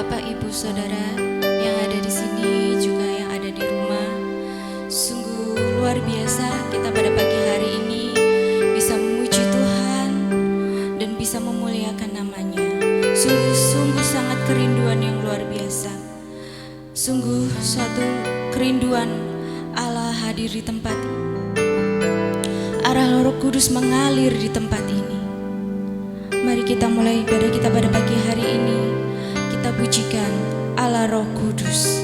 Bapak, Ibu, Saudara yang ada di sini juga yang ada di rumah. Sungguh luar biasa kita pada pagi hari ini bisa memuji Tuhan dan bisa memuliakan namanya. Sungguh sangat kerinduan yang luar biasa. Sungguh suatu kerinduan Allah hadir di tempat ini. Arah Roh Kudus mengalir di tempat ini. Mari kita mulai ibadah kita pada pagi hari ini. Kita pujikan Allah Roh Kudus.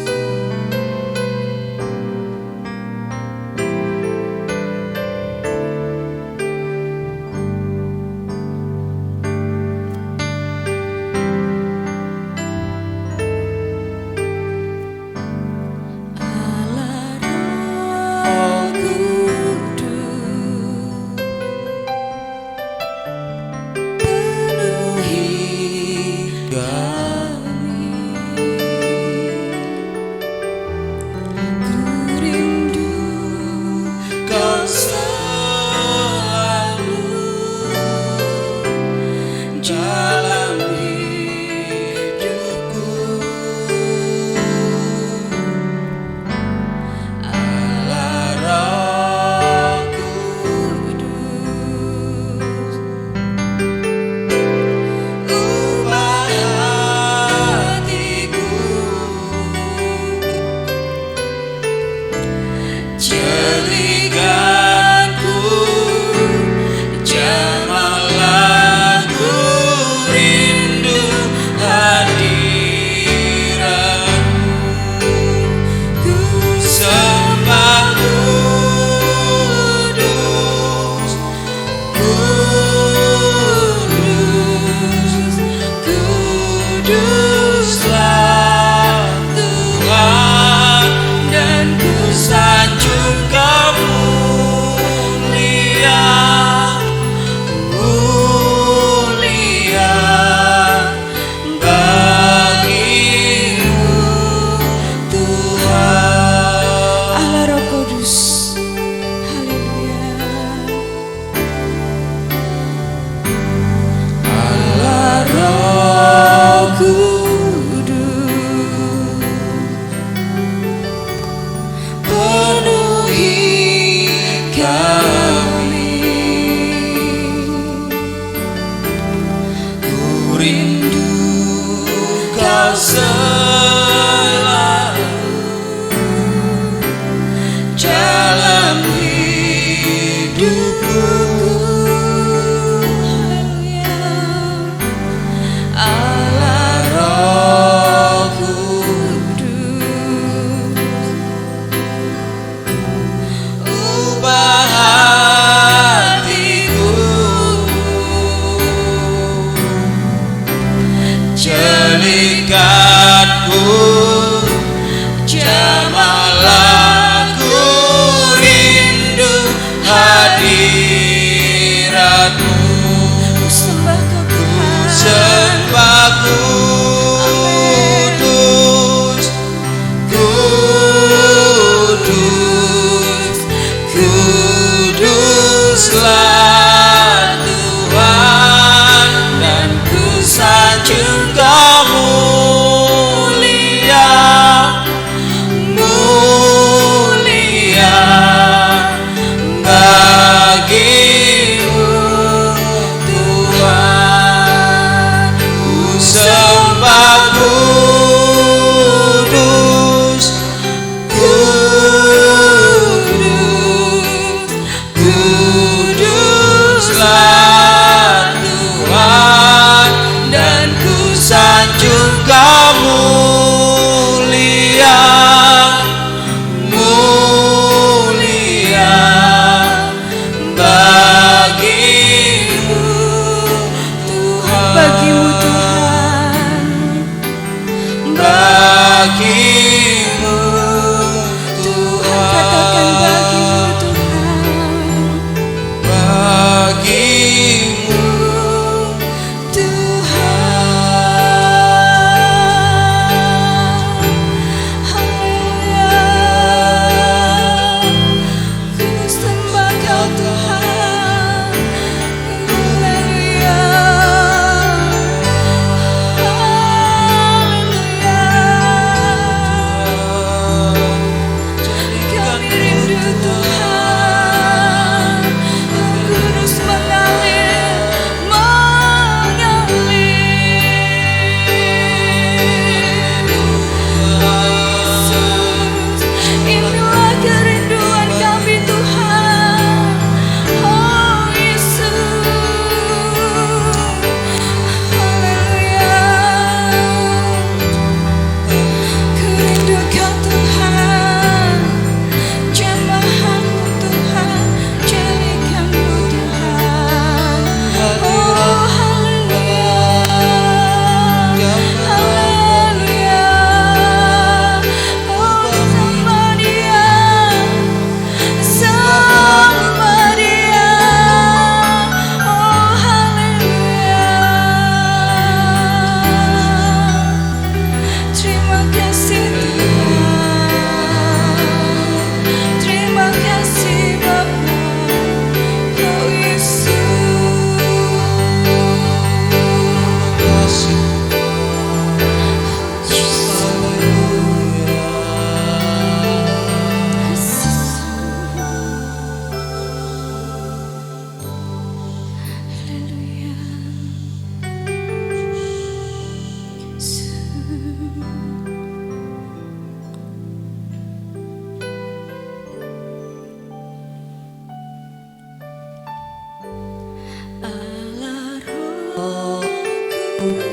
Kudus,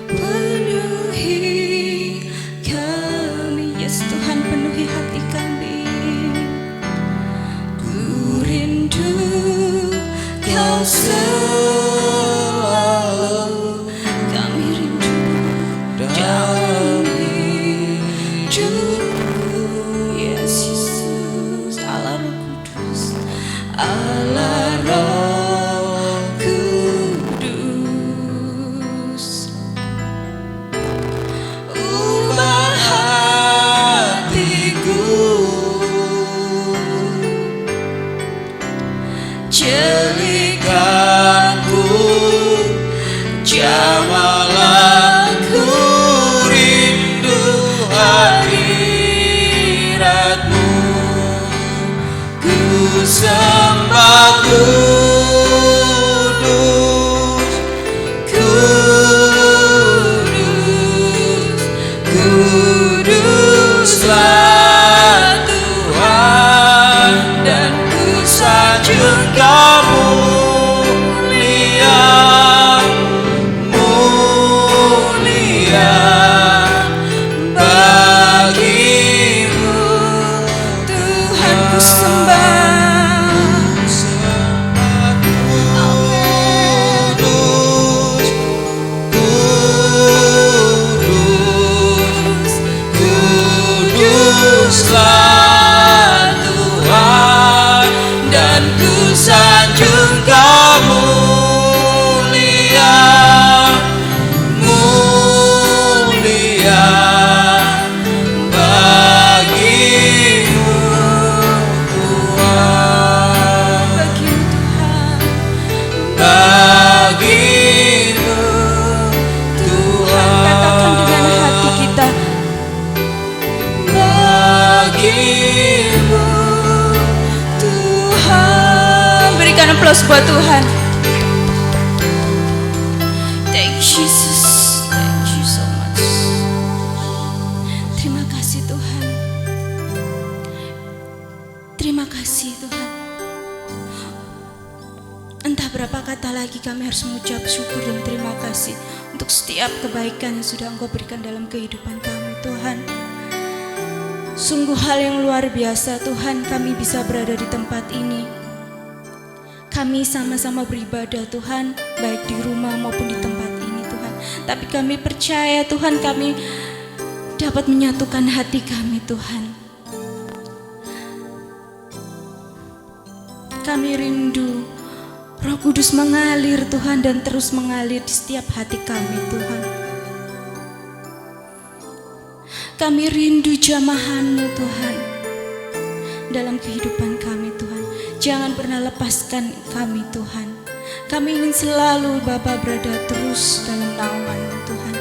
penuhi kami, yes Tuhan, penuhi hati kami. Ku rindu Kau selalu, kami rindu dalam hidupku, yes Yesus. Allah Roh Kudus, Allah Roh Kudus, ubah hatiku, jadikanku jamalah, ku rindu hadirat-Mu, ku sembah kudus, kudus, kuduslah Tuhan, dan ku sanjung Kau mulia, mulia bagi-Mu Tuhan, ku sembah. Kudus, kudus, kuduslah Tuhan, dan ku sanjung Kau mulia, mulia bagi-Mu Tuhan, bagi-Mu Tuhan. Katakan dengan hati kita, bagi-Mu Tuhan. Berikan aplaus buat Tuhan. Thank you Jesus, thank you so much. Terima kasih Tuhan, terima kasih Tuhan. Entah berapa kata lagi kami harus mengucap syukur dan terima kasih untuk setiap kebaikan yang sudah Engkau berikan dalam kehidupan kami Tuhan. Sungguh hal yang luar biasa Tuhan, kami bisa berada di tempat ini. Kami sama-sama beribadah Tuhan, baik di rumah maupun di tempat ini Tuhan. Tapi kami percaya Tuhan, kami dapat menyatukan hati kami Tuhan. Kami rindu Roh Kudus mengalir Tuhan, dan terus mengalir di setiap hati kami Tuhan. Kami rindu jamahan-Mu Tuhan dalam kehidupan kami Tuhan. Jangan pernah lepaskan kami Tuhan. Kami ingin selalu Bapa berada terus dalam naungan-Mu Tuhan.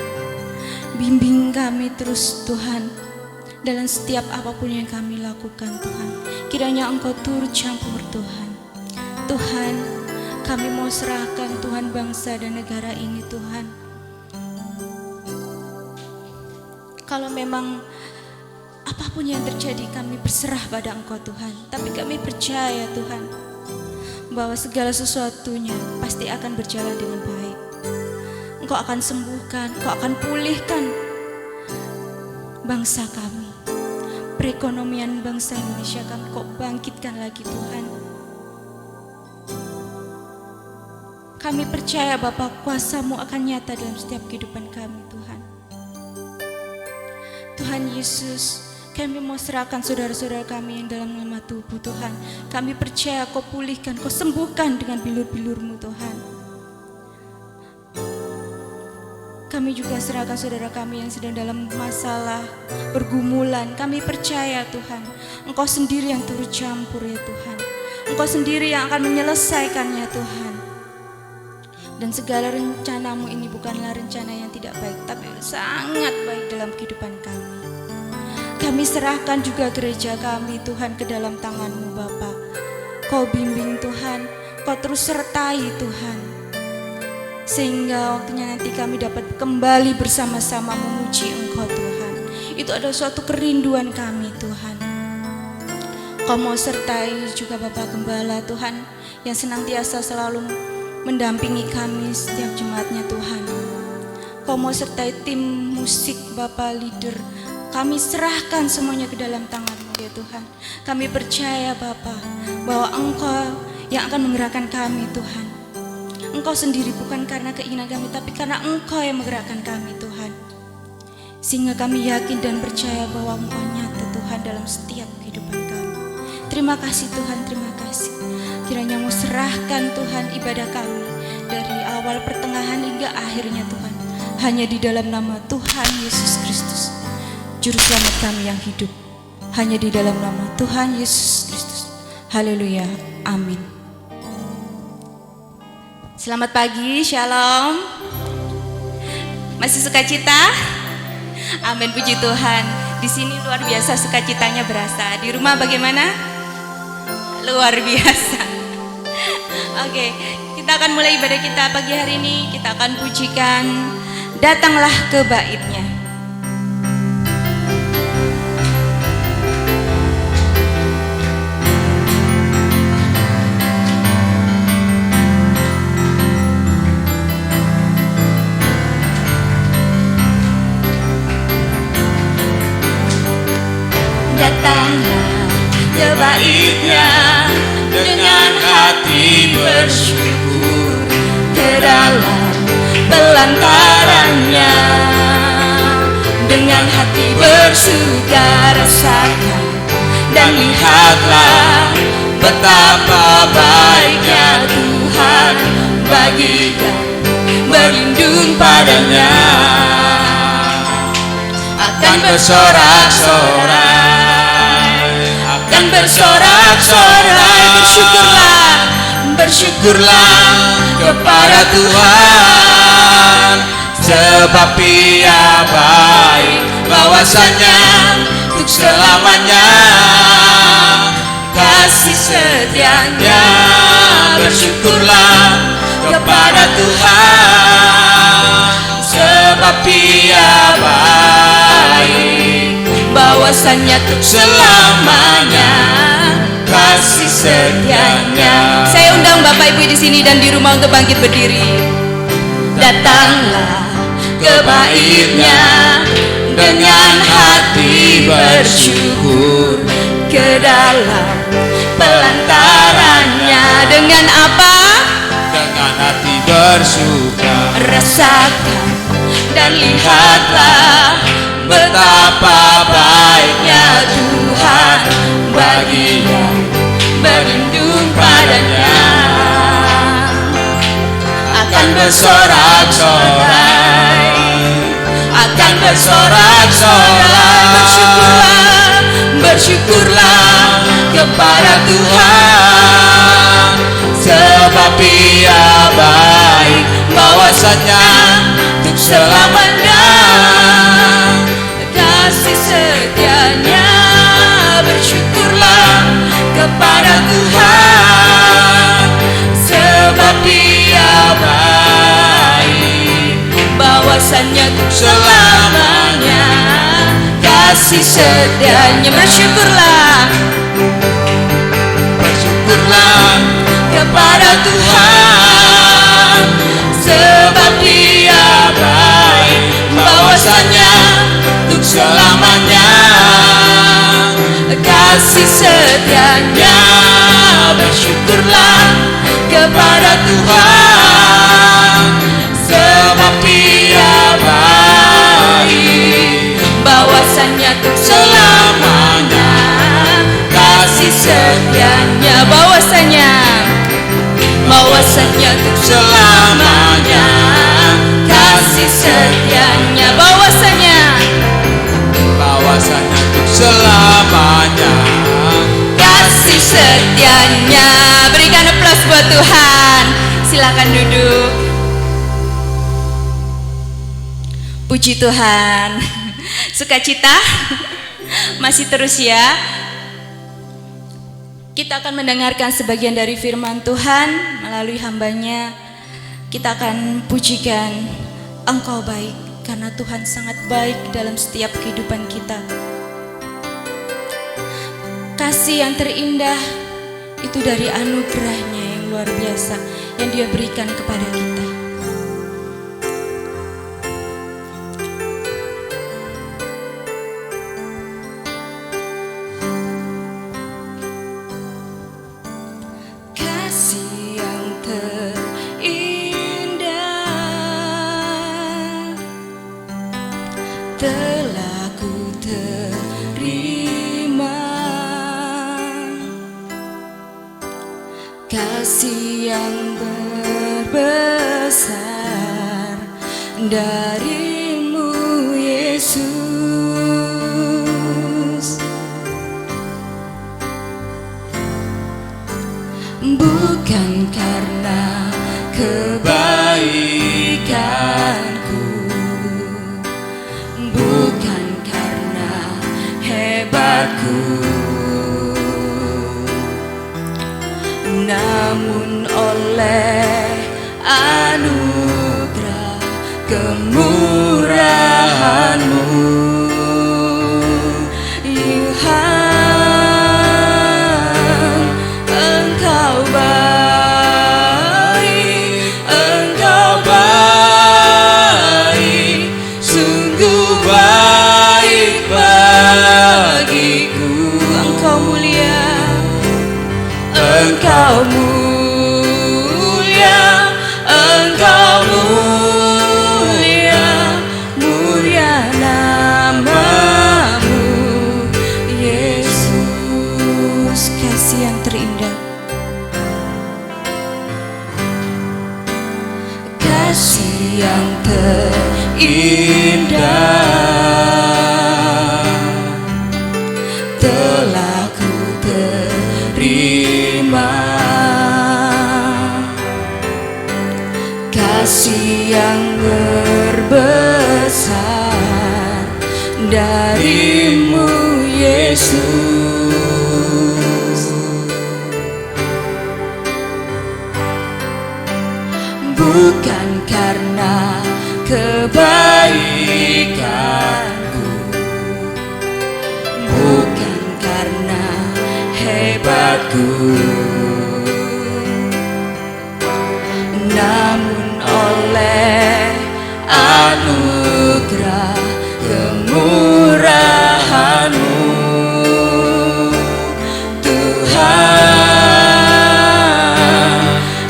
Bimbing kami terus Tuhan dalam setiap apapun yang kami lakukan Tuhan. Kiranya Engkau turut campur Tuhan. Tuhan, kami mau serahkan Tuhan bangsa dan negara ini Tuhan. Kalau memang apapun yang terjadi, kami berserah pada Engkau Tuhan. Tapi kami percaya Tuhan, bahwa segala sesuatunya pasti akan berjalan dengan baik. Engkau akan sembuhkan, Engkau akan pulihkan bangsa kami. Perekonomian bangsa Indonesia akan Engkau bangkitkan lagi Tuhan. Kami percaya Bapa, kuasa-Mu akan nyata dalam setiap kehidupan kami Tuhan. Tuhan Yesus, kami mau serahkan saudara-saudara kami yang dalam lemah tubuh Tuhan. Kami percaya Kau pulihkan, Kau sembuhkan dengan bilur-bilur-Mu Tuhan. Kami juga serahkan saudara kami yang sedang dalam masalah, pergumulan. Kami percaya Tuhan, Engkau sendiri yang turut campur ya Tuhan. Engkau sendiri yang akan menyelesaikannya Tuhan. Dan segala rencana-Mu ini bukanlah rencana yang tidak baik, tapi sangat baik dalam kehidupan kami. Kami serahkan juga gereja kami Tuhan ke dalam tangan-Mu Bapa. Kau bimbing Tuhan, Kau terus sertai Tuhan. Sehingga waktunya nanti kami dapat kembali bersama-sama memuji Engkau Tuhan. Itu adalah suatu kerinduan kami Tuhan. Engkau mau sertai juga Bapak Gembala Tuhan, yang senantiasa selalu mendampingi kami setiap Jumatnya Tuhan. Kau mau sertai tim musik Bapak leader, kami serahkan semuanya ke dalam tangan-Mu ya Tuhan. Kami percaya Bapak bahwa Engkau yang akan menggerakkan kami Tuhan. Engkau sendiri, bukan karena keinginan kami, tapi karena Engkau yang menggerakkan kami Tuhan. Sehingga kami yakin dan percaya bahwa Engkau nyata Tuhan dalam setiap kehidupan kami. Terima kasih Tuhan, terima kasih. Kiranya Mu serahkan Tuhan ibadah kami dari awal, pertengahan hingga akhirnya Tuhan, hanya di dalam nama Tuhan Yesus Kristus, Juru Selamat kami yang hidup. Hanya di dalam nama Tuhan Yesus Kristus. Haleluya, amin. Selamat pagi, shalom. Masih sukacita? Amin, puji Tuhan. Di sini luar biasa sukacitanya berasa. Di rumah bagaimana? Luar biasa. Oke, kita akan mulai ibadah kita pagi hari ini. Kita akan pujikan Datanglah ke Bait-Nya. Datanglah ke Bait-Nya dengan hati bersyukur, ke dalam pelantarannya dengan hati bersuka rasakan dan lihatlah betapa baiknya Tuhan bagi yang berlindung padanya. Akan bersorak-sorai, akan bersorak-sorai, bersyukurlah, bersyukurlah kepada Tuhan, sebab Ia baik, bahwasanya untuk selamanya kasih setianya. Bersyukurlah kepada Tuhan, sebab Ia baik, bahwasanya untuk selamanya kasih setianya. Saya undang Bapak Ibu di sini dan di rumah untuk bangkit berdiri. Datanglah ke Bait-Nya dengan hati bersyukur, ke dalam pelantarannya dengan apa? Dengan hati bersuka rasakan dan lihatlah betapa baiknya Tuhan bagi yang berlindung padanya. Akan bersorak-sorai, akan bersorak-sorai, bersyukurlah, bersyukurlah kepada Tuhan, sebab Ia baik, bahwasanya untuk selamanya kasih setianya. Bersyukurlah kepada Tuhan, sebab Dia baik, bahwasanya untuk selamanya kasih setianya. Bersyukurlah, bersyukurlah kepada Tuhan, sebab Dia baik, bahwasanya untuk selamanya kasih setianya. Bersyukurlah kepada Tuhan, sebab Ia baik, bahwasanya untuk selamanya kasih setianya. Bahwasanya untuk selamanya kasih setianya. Bahwasanya untuk selamanya kasih setianya. Berikan aplaus buat Tuhan. Silakan duduk. Puji Tuhan. Sukacita masih terus ya. Kita akan mendengarkan sebagian dari firman Tuhan melalui hambanya. Kita akan pujikan Engkau baik, karena Tuhan sangat baik dalam setiap kehidupan kita. kasih yang terindah itu dari anugerah-Nya yang luar biasa yang Dia berikan kepada kita. Kasih yang terindah telah ku terima, kasih yang berbesar dari-Mu Yesus, bukan karena kebaikanku, bukan karena hebatku, namun oleh anugerah kemurahan-Mu, Tuhan. Engkau baik, Engkau baik, sungguh baik bagiku. Engkau mulia, Engkau mulia, Engkau mulia, mulia nama-Mu Yesus. Kasih yang terindah, kasih yang terindah telah ku terima, kasih yang berbesar dari-Mu Yesus, bukan karena kebaikanku, bukan karena hebatku, namun oleh anugerah kemurahan-Mu, Tuhan.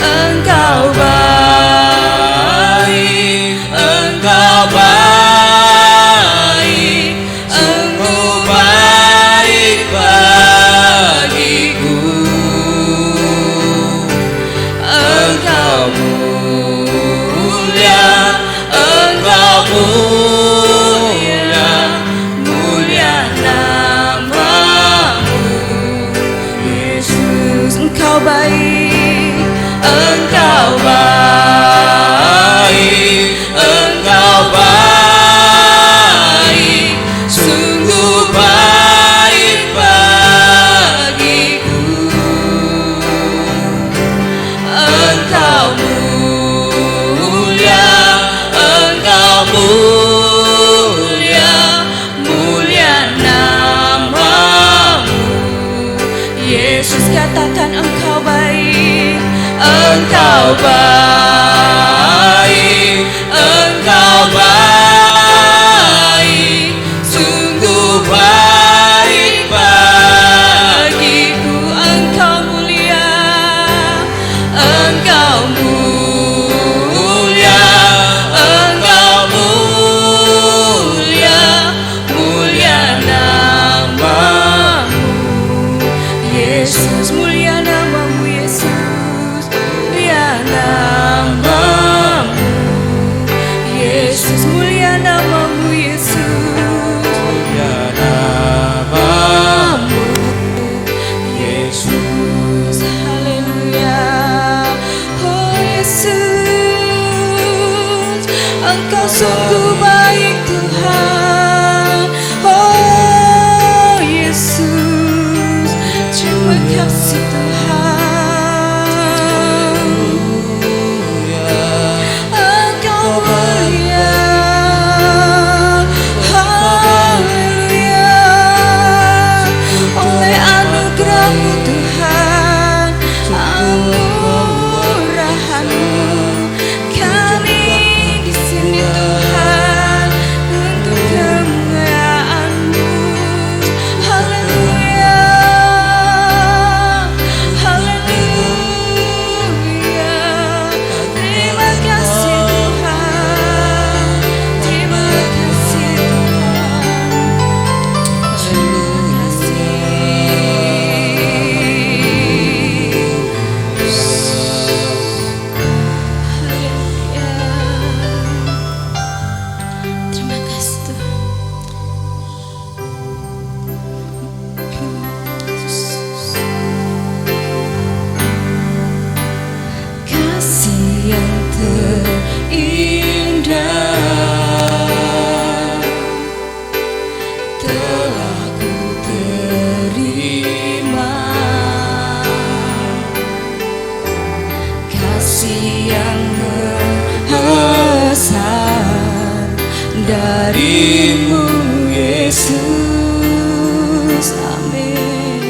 Engkau baik, Engkau baik, sungguh baik bagiku. Engkau mulia, Engkau mulia, mulia nama-Mu Yesus. Engkau baik, Engkau baik, Engkau baik, sungguh baik bagiku. Engkau mulia, Engkau mulia, mulia nama-Mu Yesus. Katakan Engkau baik, Engkau baik, Engkau baik, sungguh baik bagiku. Engkau mulia, Engkau mulia, Engkau mulia, mulia nama-Mu Yesus, mulia nama-Mu Yesus, mulia nama-Mu Yesus, mulia nama-Mu Yesus, mulia nama-Mu Yesus. Haleluya. Oh Yesus, Engkau sungguh baik Tuhan. Oh Yesus, terima kasih Tuhan. Engkau mulia. Haleluya. Oleh anugerah bagimu Yesus. Amin.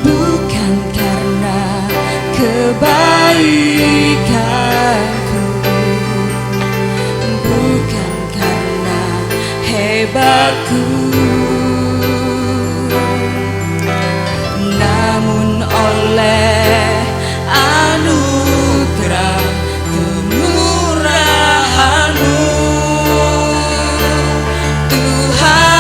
Bukan karena kebaikanku, bukan karena hebatku, namun oleh anugerah kemurahan-Mu Tuhan.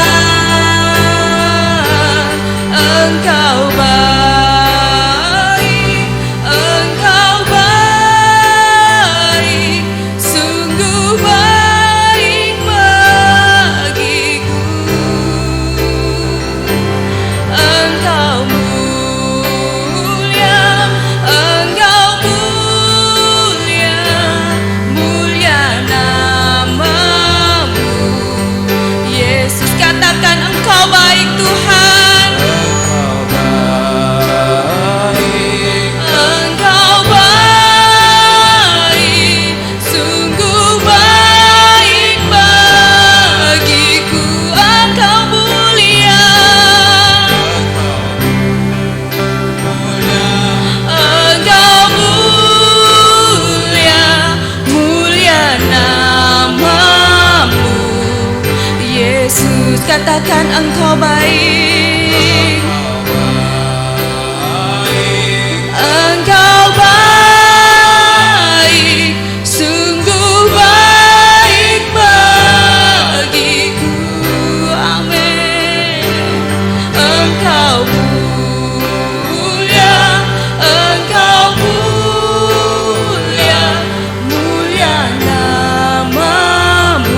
Engkau baik, Engkau baik, sungguh baik bagiku. Engkau mulia, Engkau mulia, mulia nama-Mu Yesus. Katakan Engkau baik Tuhan. Engkau baik, sungguh baik bagiku. Engkau mulia, Engkau mulia, mulia nama-Mu Yesus. Katakan Engkau baik, Engkau baik, sungguh baik bagiku. Amin. Engkau mulia, Engkau mulia, mulia nama-Mu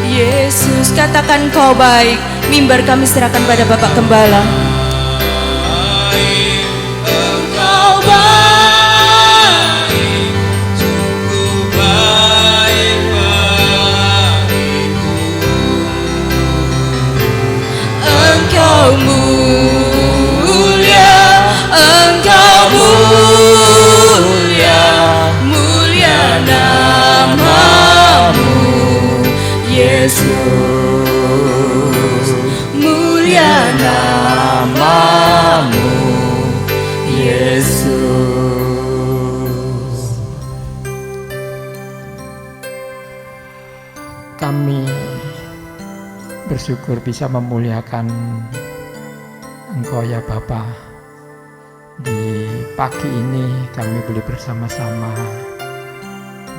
Yesus. Katakan Engkau baik. Mimbar kami serahkan pada Bapak Gembala. Engkau baik, sungguh baik bagiku. Engkau mulia, Engkau mulia, mulia nama-Mu Yesus. Mulia nama-Mu Yesus. Kami bersyukur bisa memuliakan Engkau ya Bapa. Di pagi ini kami boleh bersama-sama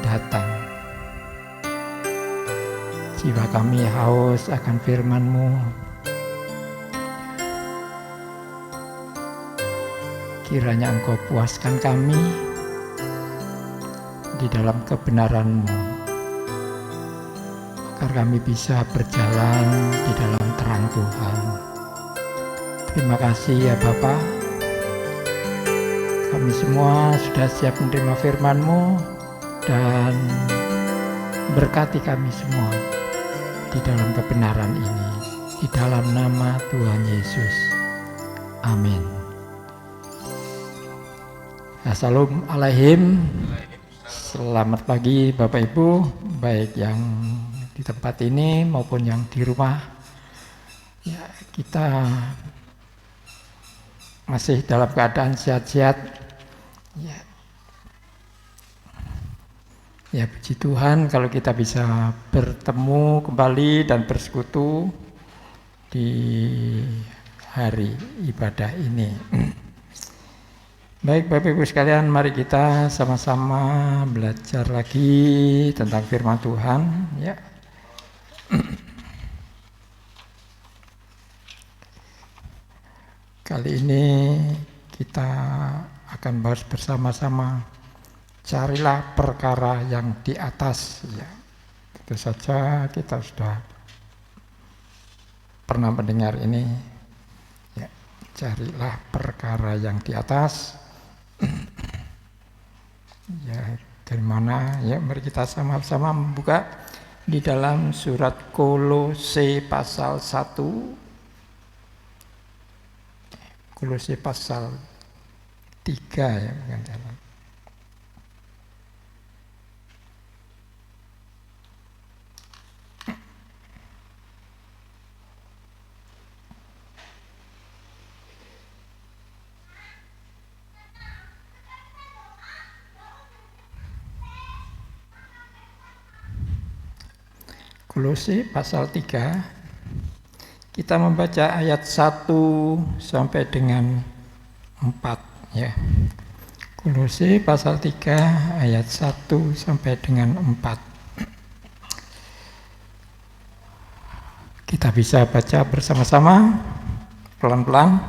datang. Jiwa kami haus akan firman-Mu. Kiranya Engkau puaskan kami di dalam kebenaran-Mu, agar kami bisa berjalan di dalam terang Tuhan. Terima kasih ya Bapa. Kami semua sudah siap menerima firman-Mu, dan berkati kami semua di dalam kebenaran ini, di dalam nama Tuhan Yesus. Amin. Assalamualaikum. Selamat pagi Bapak Ibu, baik yang di tempat ini maupun yang di rumah. Ya, kita masih dalam keadaan sehat-sehat. Ya, puji Tuhan kalau kita bisa bertemu kembali dan bersekutu di hari ibadah ini. Baik Bapak Ibu sekalian, mari kita sama-sama belajar lagi tentang firman Tuhan ya. Kali ini kita akan bahas bersama-sama, carilah perkara yang di atas ya. Tentu saja kita sudah pernah mendengar ini ya, carilah perkara yang di atas. Ya, dari mana? Ya, mari kita sama-sama membuka di dalam surat Kolose pasal 1. Kolose pasal 3 ya, bukan dalam. Kolose pasal 3, kita membaca ayat 1 sampai dengan 4 ya. Kolose pasal 3 ayat 1 sampai dengan 4. Kita bisa baca bersama-sama pelan-pelan.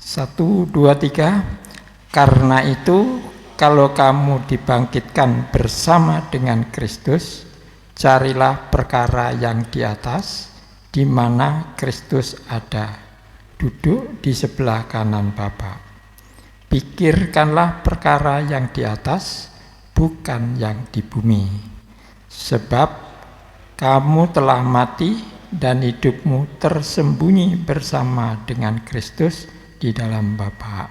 1, 2, 3. Karena itu kalau kamu dibangkitkan bersama dengan Kristus, carilah perkara yang di atas, di mana Kristus ada, duduk di sebelah kanan Bapa. Pikirkanlah perkara yang di atas, bukan yang di bumi. Sebab kamu telah mati dan hidupmu tersembunyi bersama dengan Kristus di dalam Bapa.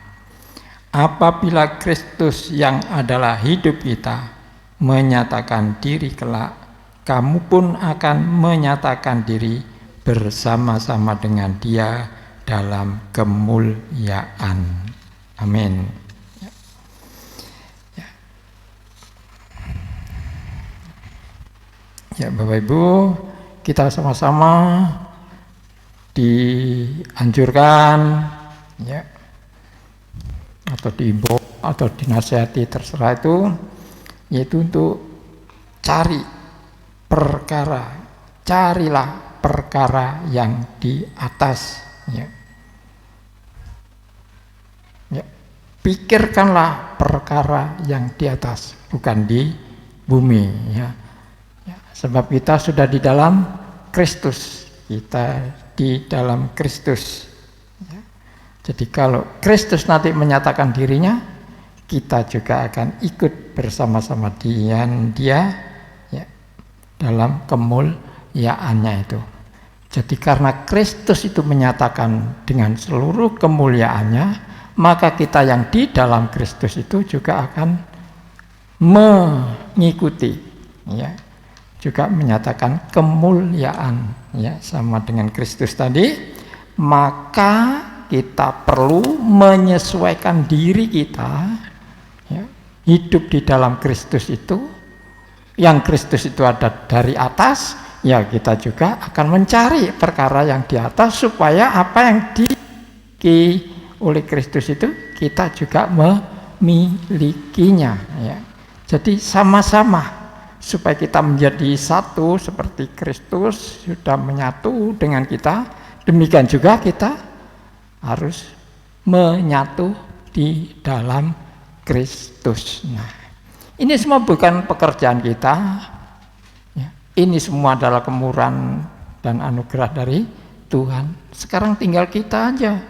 Apabila Kristus yang adalah hidup kita menyatakan diri kelak, kamu pun akan menyatakan diri bersama-sama dengan Dia dalam kemuliaan. Amin. Ya, Bapak Ibu, kita sama-sama dianjurkan ya, atau diimbau atau dinasihati, terserah itu, yaitu untuk carilah perkara yang di atas ya. Ya, pikirkanlah perkara yang di atas, bukan di bumi ya. Ya, sebab kita sudah di dalam Kristus, kita di dalam Kristus. Jadi kalau Kristus nanti menyatakan dirinya, kita juga akan ikut bersama-sama dengan Dia ya, dalam kemuliaannya itu. Jadi karena Kristus itu menyatakan dengan seluruh kemuliaannya, maka kita yang di dalam Kristus itu juga akan mengikuti ya, juga menyatakan kemuliaan ya, sama dengan Kristus tadi. Maka kita perlu menyesuaikan diri kita ya, hidup di dalam Kristus itu. Yang Kristus itu ada dari atas, ya kita juga akan mencari perkara yang di atas, supaya apa yang dimiliki oleh Kristus itu kita juga memilikinya ya. Jadi sama-sama supaya kita menjadi satu seperti Kristus sudah menyatu dengan kita, demikian juga kita harus menyatu di dalam Kristus. Nah, ini semua bukan pekerjaan kita ya. Ini semua adalah kemurahan dan anugerah dari Tuhan. Sekarang tinggal kita aja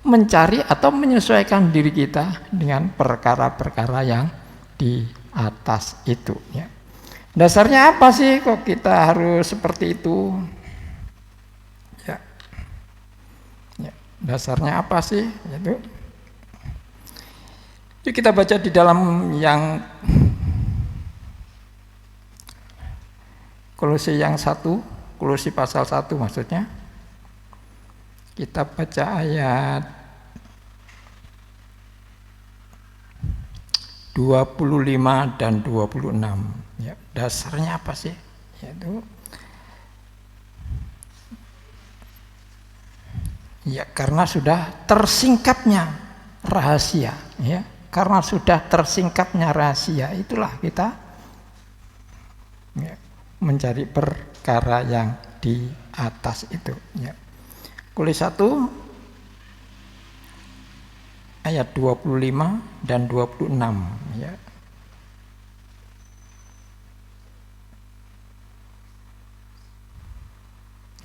mencari atau menyesuaikan diri kita dengan perkara-perkara yang di atas itu ya. Dasarnya apa sih kok kita harus seperti itu? Dasarnya apa sih? Itu. Jadi kita baca di dalam yang Kolose yang 1, Kolose pasal 1 maksudnya. Kita baca ayat 25 dan 26. Ya, dasarnya apa sih? Yaitu ya, karena sudah tersingkapnya rahasia ya. Karena sudah tersingkapnya rahasia, itulah kita ya, mencari perkara yang di atas itu ya. Kolose 1 ayat 25 dan 26 ya.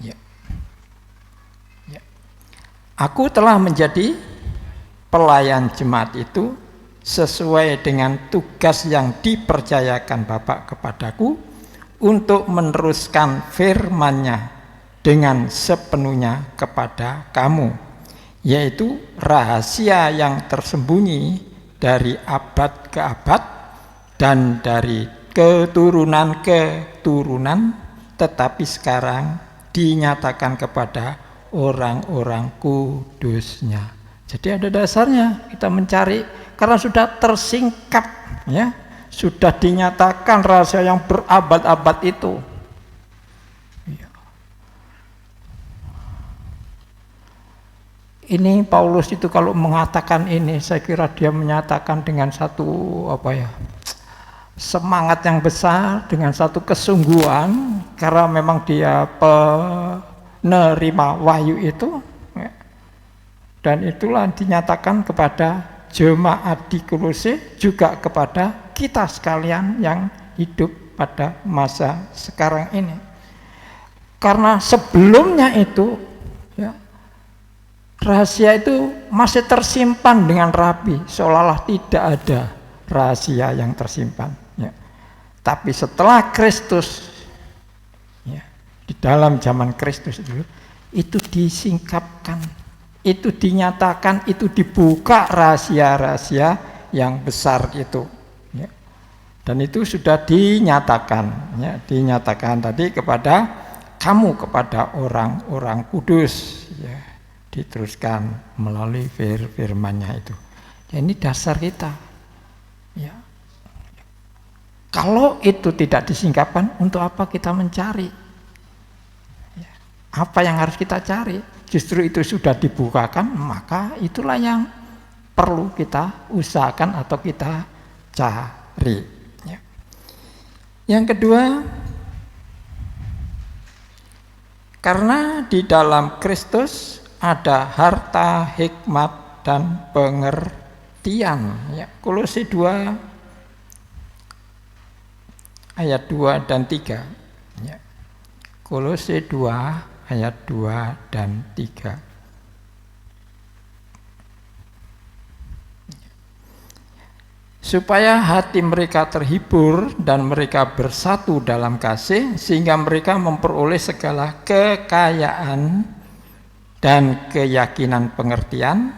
Ya. Aku telah menjadi pelayan jemaat itu sesuai dengan tugas yang dipercayakan Bapa kepadaku untuk meneruskan firman-Nya dengan sepenuhnya kepada kamu, yaitu rahasia yang tersembunyi dari abad ke abad dan dari keturunan ke turunan, tetapi sekarang dinyatakan kepada orang-orang kudusnya. Jadi ada dasarnya kita mencari, karena sudah tersingkap ya, sudah dinyatakan rahasia yang berabad-abad itu ini Paulus itu kalau mengatakan ini, saya kira dia menyatakan dengan satu semangat yang besar, dengan satu kesungguhan, karena memang dia penerima wahyu itu, ya. Dan itulah dinyatakan kepada jemaat di Kolose, juga kepada kita sekalian yang hidup pada masa sekarang ini. Karena sebelumnya itu, ya, rahasia itu masih tersimpan dengan rapi, seolah-olah tidak ada rahasia yang tersimpan. Ya. Tapi setelah Kristus, ya, di dalam zaman Kristus itu disingkapkan, itu dinyatakan, itu dibuka rahasia-rahasia yang besar itu. Ya. Dan itu sudah dinyatakan, ya, dinyatakan tadi kepada kamu, kepada orang-orang kudus, ya, diteruskan melalui firman-Nya itu. Ya, ini dasar kita. Ya. Kalau itu tidak disingkapkan, untuk apa kita mencari? Ya. Apa yang harus kita cari? Justru itu sudah dibukakan, maka itulah yang perlu kita usahakan atau kita cari. Ya. Yang kedua, karena di dalam Kristus ada harta, hikmat, dan pengertian. Ya, Kolose 2 ayat 2 dan 3. Ya. Kolose 2 ayat 2 dan 3. Supaya hati mereka terhibur dan mereka bersatu dalam kasih, sehingga mereka memperoleh segala kekayaan dan keyakinan pengertian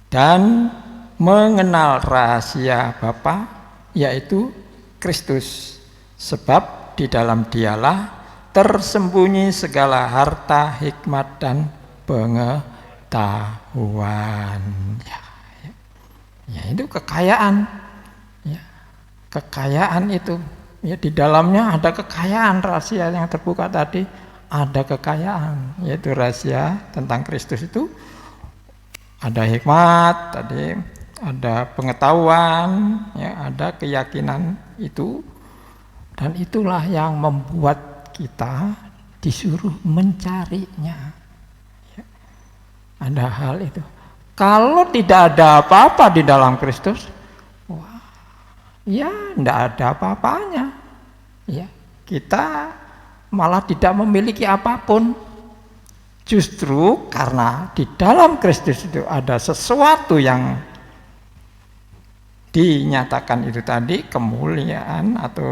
dan mengenal rahasia Bapa, yaitu Kristus. Sebab di dalam Dialah tersembunyi segala harta, hikmat, dan pengetahuan. Ya, itu kekayaan. Ya, kekayaan itu. Ya, di dalamnya ada kekayaan, rahasia yang terbuka tadi. Ada kekayaan, yaitu rahasia tentang Kristus itu. Ada hikmat tadi, ada pengetahuan, ya, ada keyakinan itu. Dan itulah yang membuat kita disuruh mencarinya. Ya. Ada hal itu. Kalau tidak ada apa-apa di dalam Kristus, wah, ya tidak ada apa-apanya. Ya, kita malah tidak memiliki apapun. Justru karena di dalam Kristus itu ada sesuatu yang dinyatakan itu tadi, kemuliaan atau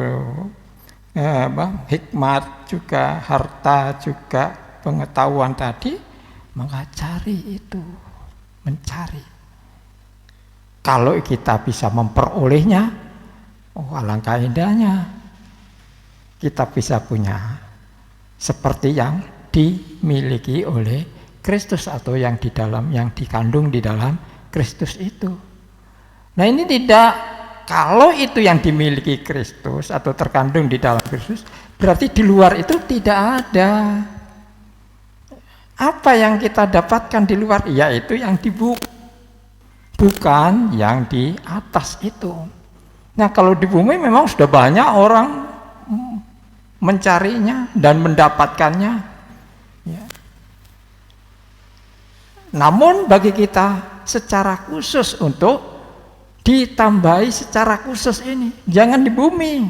hikmat juga, harta juga, pengetahuan tadi, maka cari itu, mencari. Kalau kita bisa memperolehnya, oh alangkah indahnya. Kita bisa punya seperti yang dimiliki oleh Kristus atau yang di dalam, yang dikandung di dalam Kristus itu. Nah ini tidak, kalau itu yang dimiliki Kristus atau terkandung di dalam Kristus, berarti di luar itu tidak ada. Apa yang kita dapatkan di luar, yaitu yang bukan yang di atas itu. Nah kalau di bumi memang sudah banyak orang mencarinya dan mendapatkannya. Ya. Namun bagi kita secara khusus untuk ditambahi secara khusus ini, jangan di bumi,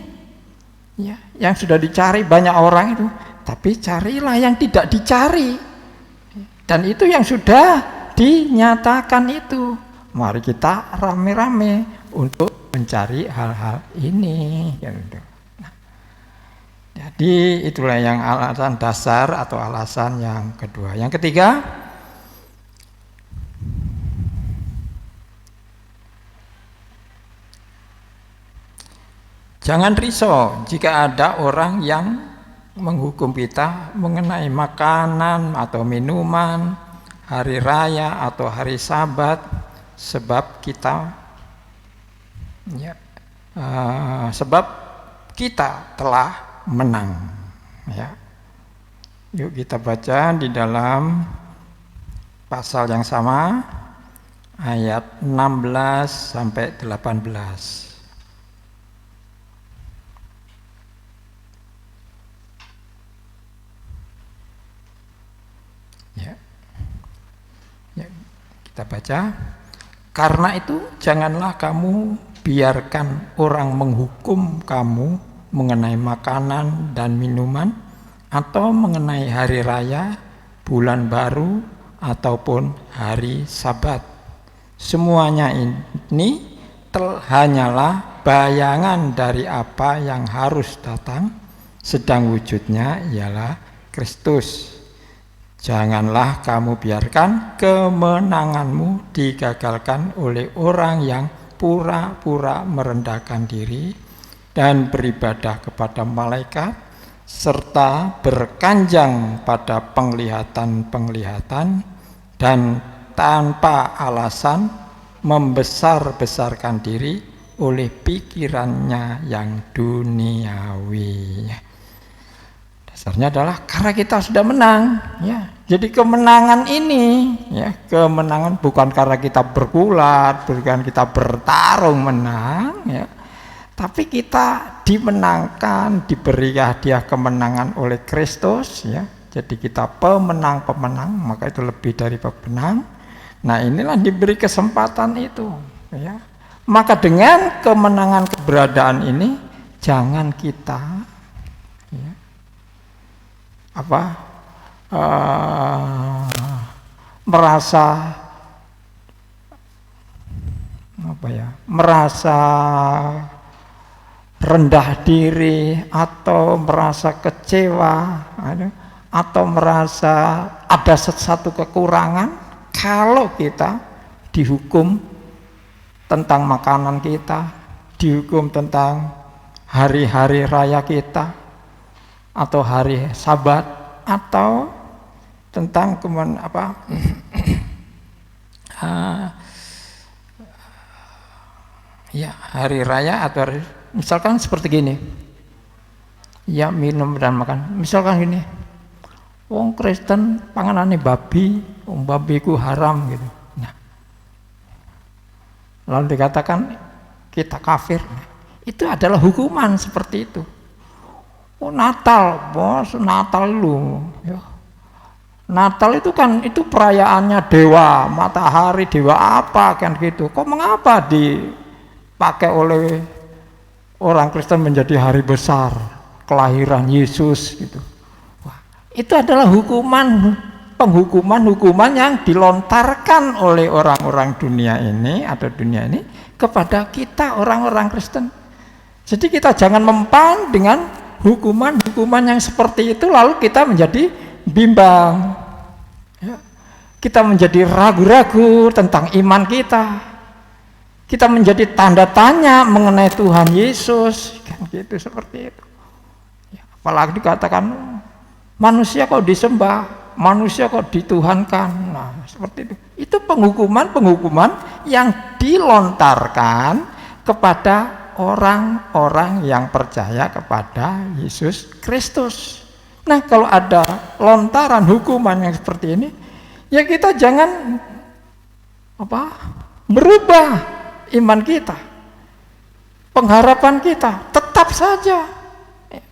ya, yang sudah dicari banyak orang itu, tapi carilah yang tidak dicari, dan itu yang sudah dinyatakan itu. Mari kita rame-rame untuk mencari hal-hal ini. Nah, jadi itulah yang alasan dasar atau alasan yang kedua. Yang ketiga, jangan risau jika ada orang yang menghukum kita mengenai makanan atau minuman, hari raya atau hari Sabat, sebab kita telah menang. Ya. Yuk kita baca di dalam pasal yang sama, ayat 16 sampai 18. Ya, kita baca. Karena itu janganlah kamu biarkan orang menghukum kamu mengenai makanan dan minuman, atau mengenai hari raya, bulan baru, ataupun hari Sabat. Semuanya ini hanyalah bayangan dari apa yang harus datang, sedang wujudnya ialah Kristus. Janganlah kamu biarkan kemenanganmu digagalkan oleh orang yang pura-pura merendahkan diri dan beribadah kepada malaikat, serta berkanjang pada penglihatan-penglihatan dan tanpa alasan membesar-besarkan diri oleh pikirannya yang duniawi. Dasarnya adalah karena kita sudah menang, ya. Jadi kemenangan ini, ya, kemenangan bukan karena kita bergulat, bukan kita bertarung menang, ya. Tapi kita dimenangkan, diberi hadiah kemenangan oleh Kristus, ya. Jadi kita pemenang-pemenang, maka itu lebih dari pemenang. Nah, inilah diberi kesempatan itu, ya. Maka dengan kemenangan keberadaan ini, jangan kita, ya, merasa rendah diri, atau merasa kecewa, atau merasa ada sesuatu kekurangan kalau kita dihukum tentang makanan kita, dihukum tentang hari-hari raya kita, atau hari Sabat, atau tentang hari raya, atau misalkan seperti gini, ya, minum dan makan. Misalkan gini, wong Kristen panganane babi, wong babi ku haram gitu. Nah, lalu dikatakan kita kafir. Itu adalah hukuman seperti itu. Oh, Natal, bos, Natal lu, ya. Natal itu kan itu perayaannya dewa, matahari, dewa apa kan gitu. Kok mengapa dipakai oleh orang Kristen menjadi hari besar kelahiran Yesus gitu? Wah, itu adalah hukuman yang dilontarkan oleh orang-orang dunia ini atau dunia ini kepada kita orang-orang Kristen. Jadi kita jangan mempan dengan hukuman yang seperti itu, lalu kita menjadi bimbang, ya. Kita menjadi ragu-ragu tentang iman kita. Kita menjadi tanda tanya mengenai Tuhan Yesus, kan gitu, seperti itu. Ya, apalagi dikatakan manusia kok disembah, manusia kok dituhankan. Nah, seperti itu. Itu penghukuman yang dilontarkan kepada orang-orang yang percaya kepada Yesus Kristus. Nah, kalau ada lontaran hukuman yang seperti ini, ya kita jangan berubah iman kita, pengharapan kita tetap saja.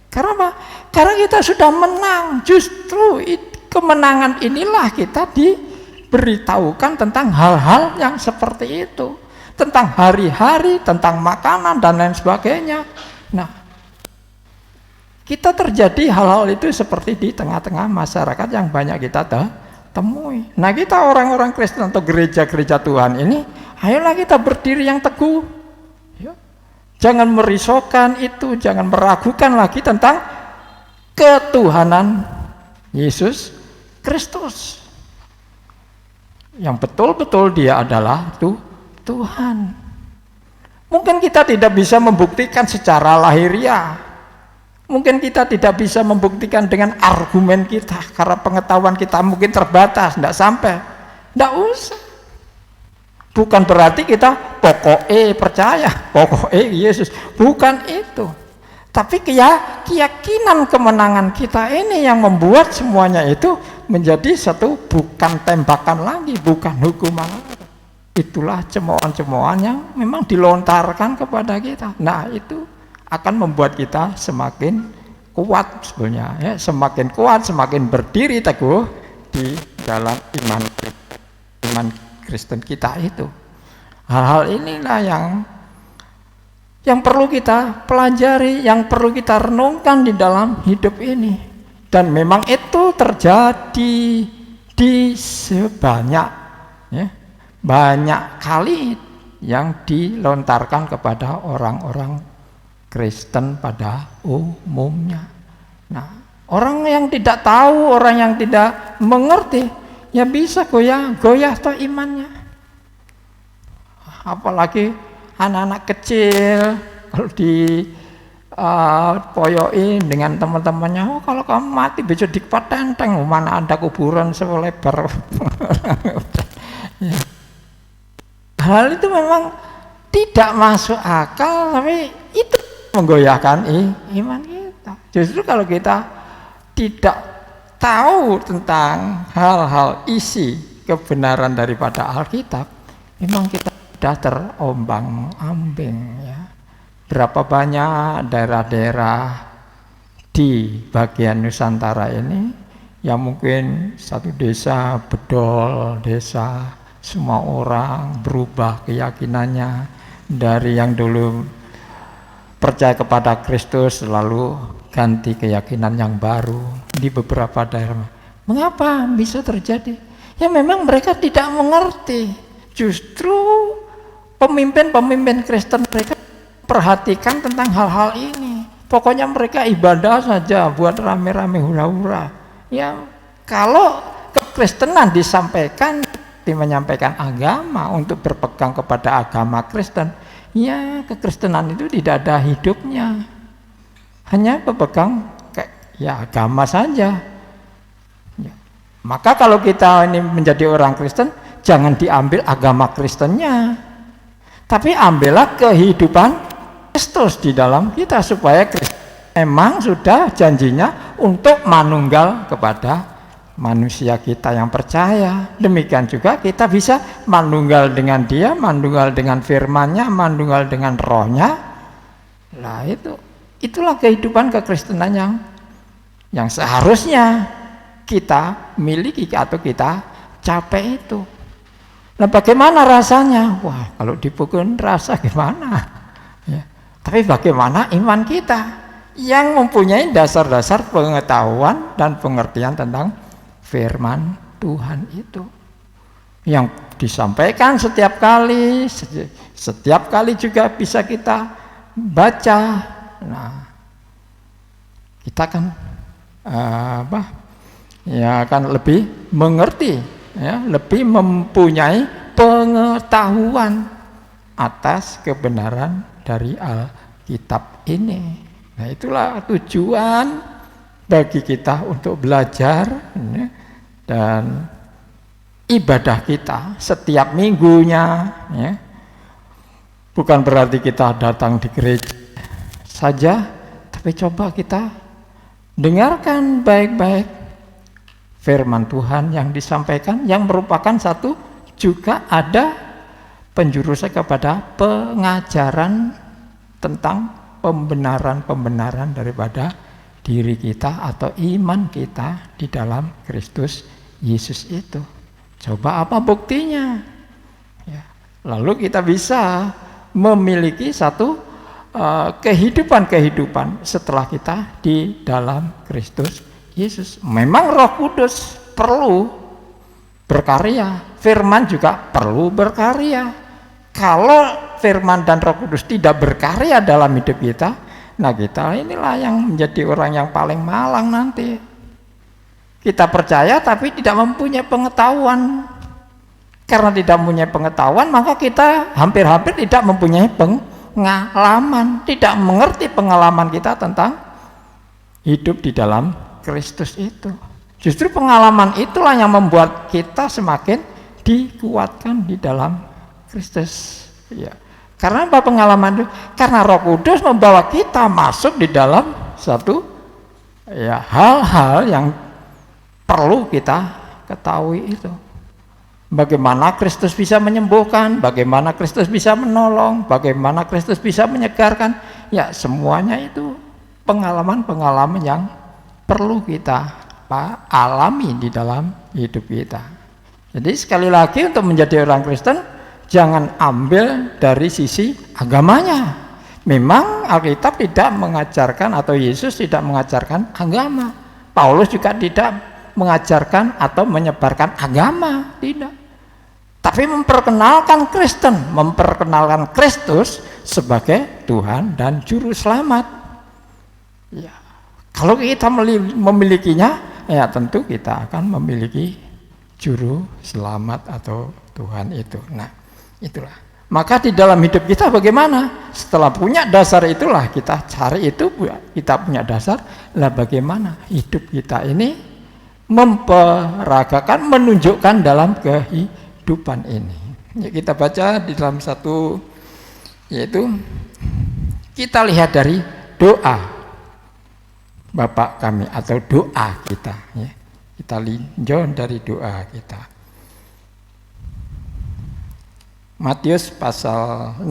Karena apa? Karena kita sudah menang. Justru kemenangan inilah kita diberitahukan tentang hal-hal yang seperti itu, tentang hari-hari, tentang makanan dan lain sebagainya. Nah, kita terjadi hal-hal itu seperti di tengah-tengah masyarakat yang banyak kita temui. Nah, kita orang-orang Kristen atau gereja-gereja Tuhan ini, ayolah kita berdiri yang teguh. Ya. Jangan merisaukan itu, jangan meragukan lagi tentang ketuhanan Yesus Kristus. Yang betul-betul dia adalah Tuhan. Mungkin kita tidak bisa membuktikan secara lahiriah. Mungkin kita tidak bisa membuktikan dengan argumen kita, karena pengetahuan kita mungkin terbatas, tidak sampai. Tidak usah. Bukan berarti kita pokoknya percaya, pokoknya Yesus. Bukan itu. Tapi keyakinan kemenangan kita ini yang membuat semuanya itu menjadi satu bukan tembakan lagi, bukan hukuman lagi. Itulah cemoohan-cemoohan yang memang dilontarkan kepada kita. Nah, itu akan membuat kita semakin kuat sebenarnya, ya, semakin kuat, semakin berdiri teguh di dalam iman Kristen kita itu. Hal-hal inilah yang perlu kita pelajari, yang perlu kita renungkan di dalam hidup ini. Dan memang itu terjadi di banyak kali yang dilontarkan kepada orang-orang Kristen pada umumnya. Nah, orang yang tidak tahu, orang yang tidak mengerti, ya bisa goyah toh imannya. Apalagi anak-anak kecil kalau poyoin dengan teman-temannya, kalau kamu mati besok dipatenteng, mana ada kuburan selebar. Ya. Hal itu memang tidak masuk akal, tapi itu menggoyahkan iman kita. Justru kalau kita tidak tahu tentang hal-hal isi kebenaran daripada Alkitab, memang kita sudah terombang-ambing, ya. Berapa banyak daerah-daerah di bagian Nusantara ini yang mungkin satu desa bedol, desa semua orang berubah keyakinannya dari yang dulu percaya kepada Kristus lalu ganti keyakinan yang baru di beberapa daerah. Mengapa bisa terjadi? Ya memang mereka tidak mengerti. Justru pemimpin-pemimpin Kristen mereka perhatikan tentang hal-hal ini. Pokoknya mereka ibadah saja, buat rame-rame hura-hura. Ya kalau kekristenan disampaikan, menyampaikan agama untuk berpegang kepada agama Kristen, ya kekristenan itu tidak ada hidupnya, hanya berpegang ya agama saja. Ya. Maka kalau kita ini menjadi orang Kristen, jangan diambil agama Kristennya, tapi ambillah kehidupan Kristus di dalam kita, supaya Kristus memang sudah janjinya untuk manunggal kepada manusia kita yang percaya. Demikian juga kita bisa manunggal dengan Dia, manunggal dengan firman-Nya, manunggal dengan Roh-Nya. Nah itulah kehidupan kekristenan yang seharusnya kita miliki atau kita capai itu. Nah bagaimana rasanya? Wah kalau dipukul rasa gimana? Ya. Tapi bagaimana iman kita yang mempunyai dasar-dasar pengetahuan dan pengertian tentang firman Tuhan itu yang disampaikan setiap kali juga bisa kita baca. Nah, kita kan akan lebih mengerti, ya, lebih mempunyai pengetahuan atas kebenaran dari Alkitab ini. Nah, itulah tujuan bagi kita untuk belajar, ya, dan ibadah kita setiap minggunya, ya. Bukan berarti kita datang di gereja saja, tapi coba kita dengarkan baik-baik firman Tuhan yang disampaikan, yang merupakan satu juga ada penjurusnya kepada pengajaran tentang pembenaran daripada diri kita atau iman kita di dalam Kristus Yesus itu. Coba apa buktinya? Ya. Lalu kita bisa memiliki satu kehidupan setelah kita di dalam Kristus Yesus. Memang Roh Kudus perlu berkarya, firman juga perlu berkarya. Kalau firman dan Roh Kudus tidak berkarya dalam hidup kita, nah kita inilah yang menjadi orang yang paling malang nanti. Kita percaya tapi tidak mempunyai pengetahuan. Karena tidak mempunyai pengetahuan, maka kita hampir-hampir tidak mempunyai pengalaman, tidak mengerti pengalaman kita tentang hidup di dalam Kristus itu. Justru pengalaman itulah yang membuat kita semakin dikuatkan di dalam Kristus. Ya. Karena apa pengalaman itu? Karena Roh Kudus membawa kita masuk di dalam satu ya hal-hal yang perlu kita ketahui itu. Bagaimana Kristus bisa menyembuhkan, bagaimana Kristus bisa menolong, bagaimana Kristus bisa menyegarkan. Ya, semuanya itu pengalaman-pengalaman yang perlu kita alami di dalam hidup kita. Jadi sekali lagi, untuk menjadi orang Kristen jangan ambil dari sisi agamanya. Memang Alkitab tidak mengajarkan, atau Yesus tidak mengajarkan agama. Paulus juga tidak mengajarkan atau menyebarkan agama, tidak. Tapi memperkenalkan Kristen, memperkenalkan Kristus sebagai Tuhan dan Juru Selamat. Ya, kalau kita memilikinya, ya tentu kita akan memiliki Juru Selamat atau Tuhan itu. Nah, itulah. Maka di dalam hidup kita bagaimana? Setelah punya dasar itulah kita cari itu, kita punya dasar. Lah bagaimana hidup kita ini memperagakan, menunjukkan dalam kehidupan ini. Ya, kita baca di dalam satu, yaitu kita lihat dari doa Bapa kami atau doa kita. Ya. Kita linjau dari doa kita. Matius pasal 6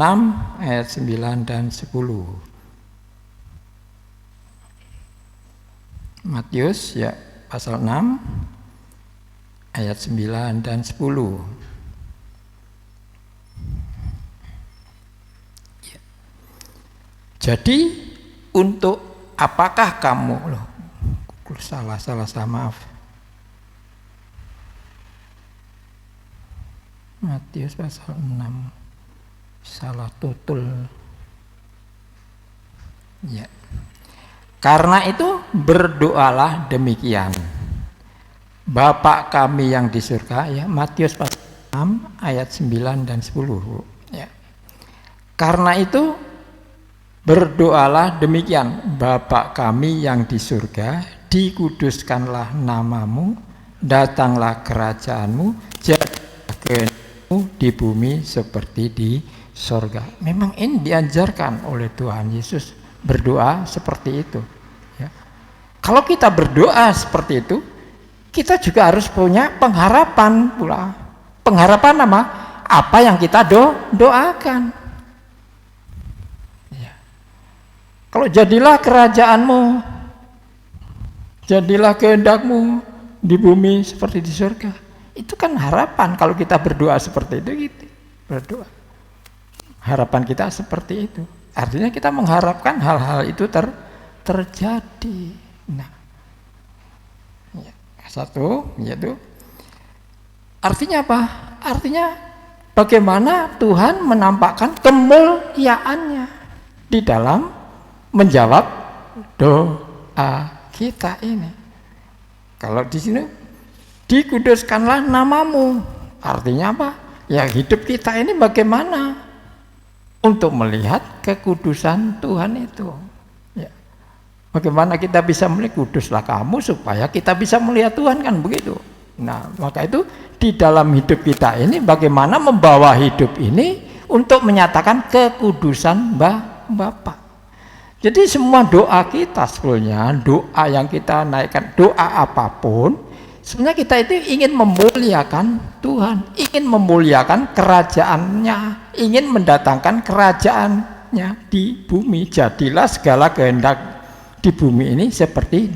ayat 9 dan 10. Matius ya pasal 6 ayat 9 dan 10. Ya. Jadi untuk apakah kamu salah maaf. Matius pasal 6 salah tutul. Ya. Karena itu berdoalah demikian. Bapa kami yang di surga, ya, Matius pasal 6 ayat 9 dan 10. Ya. Karena itu berdoalah demikian. Bapa kami yang di surga, dikuduskanlah namamu, datanglah kerajaanmu, jadilah kehendakmu di bumi seperti di sorga. Memang ini diajarkan oleh Tuhan Yesus, berdoa seperti itu. Ya. Kalau kita berdoa seperti itu, kita juga harus punya pengharapan pula. Pengharapan apa yang kita doakan. Ya. Kalau jadilah kerajaanmu, jadilah kehendakmu di bumi seperti di surga. Itu kan harapan kalau kita berdoa seperti itu, gitu. Berdoa. Harapan kita seperti itu. Artinya kita mengharapkan hal-hal itu terjadi. Nah, ya, satu, yaitu artinya apa? Artinya bagaimana Tuhan menampakkan kemuliaannya di dalam menjawab doa kita ini. Kalau di sini dikuduskanlah namamu. Artinya apa? Ya, hidup kita ini bagaimana untuk melihat kekudusan Tuhan itu. Ya. Bagaimana kita bisa melihat, kuduslah kamu supaya kita bisa melihat Tuhan, kan begitu. Nah, maka itu di dalam hidup kita ini bagaimana membawa hidup ini untuk menyatakan kekudusan Bapa. Jadi semua doa kita sebetulnya, doa yang kita naikkan, doa apapun, sebenarnya kita itu ingin memuliakan Tuhan, ingin memuliakan kerajaannya, ingin mendatangkan kerajaannya di bumi. Jadilah segala kehendak di bumi ini seperti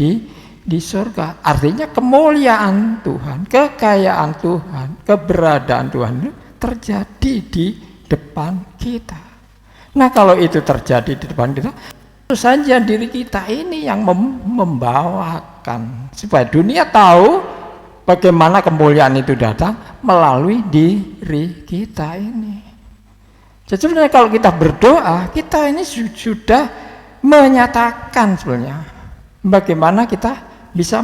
di surga. Artinya kemuliaan Tuhan, kekayaan Tuhan, keberadaan Tuhan itu terjadi di depan kita. Nah, kalau itu terjadi di depan kita, tentu saja diri kita ini yang membawakan supaya dunia tahu bagaimana kemuliaan itu datang melalui diri kita ini. Jadi sebenarnya kalau kita berdoa, kita ini sudah menyatakan sebenarnya bagaimana kita bisa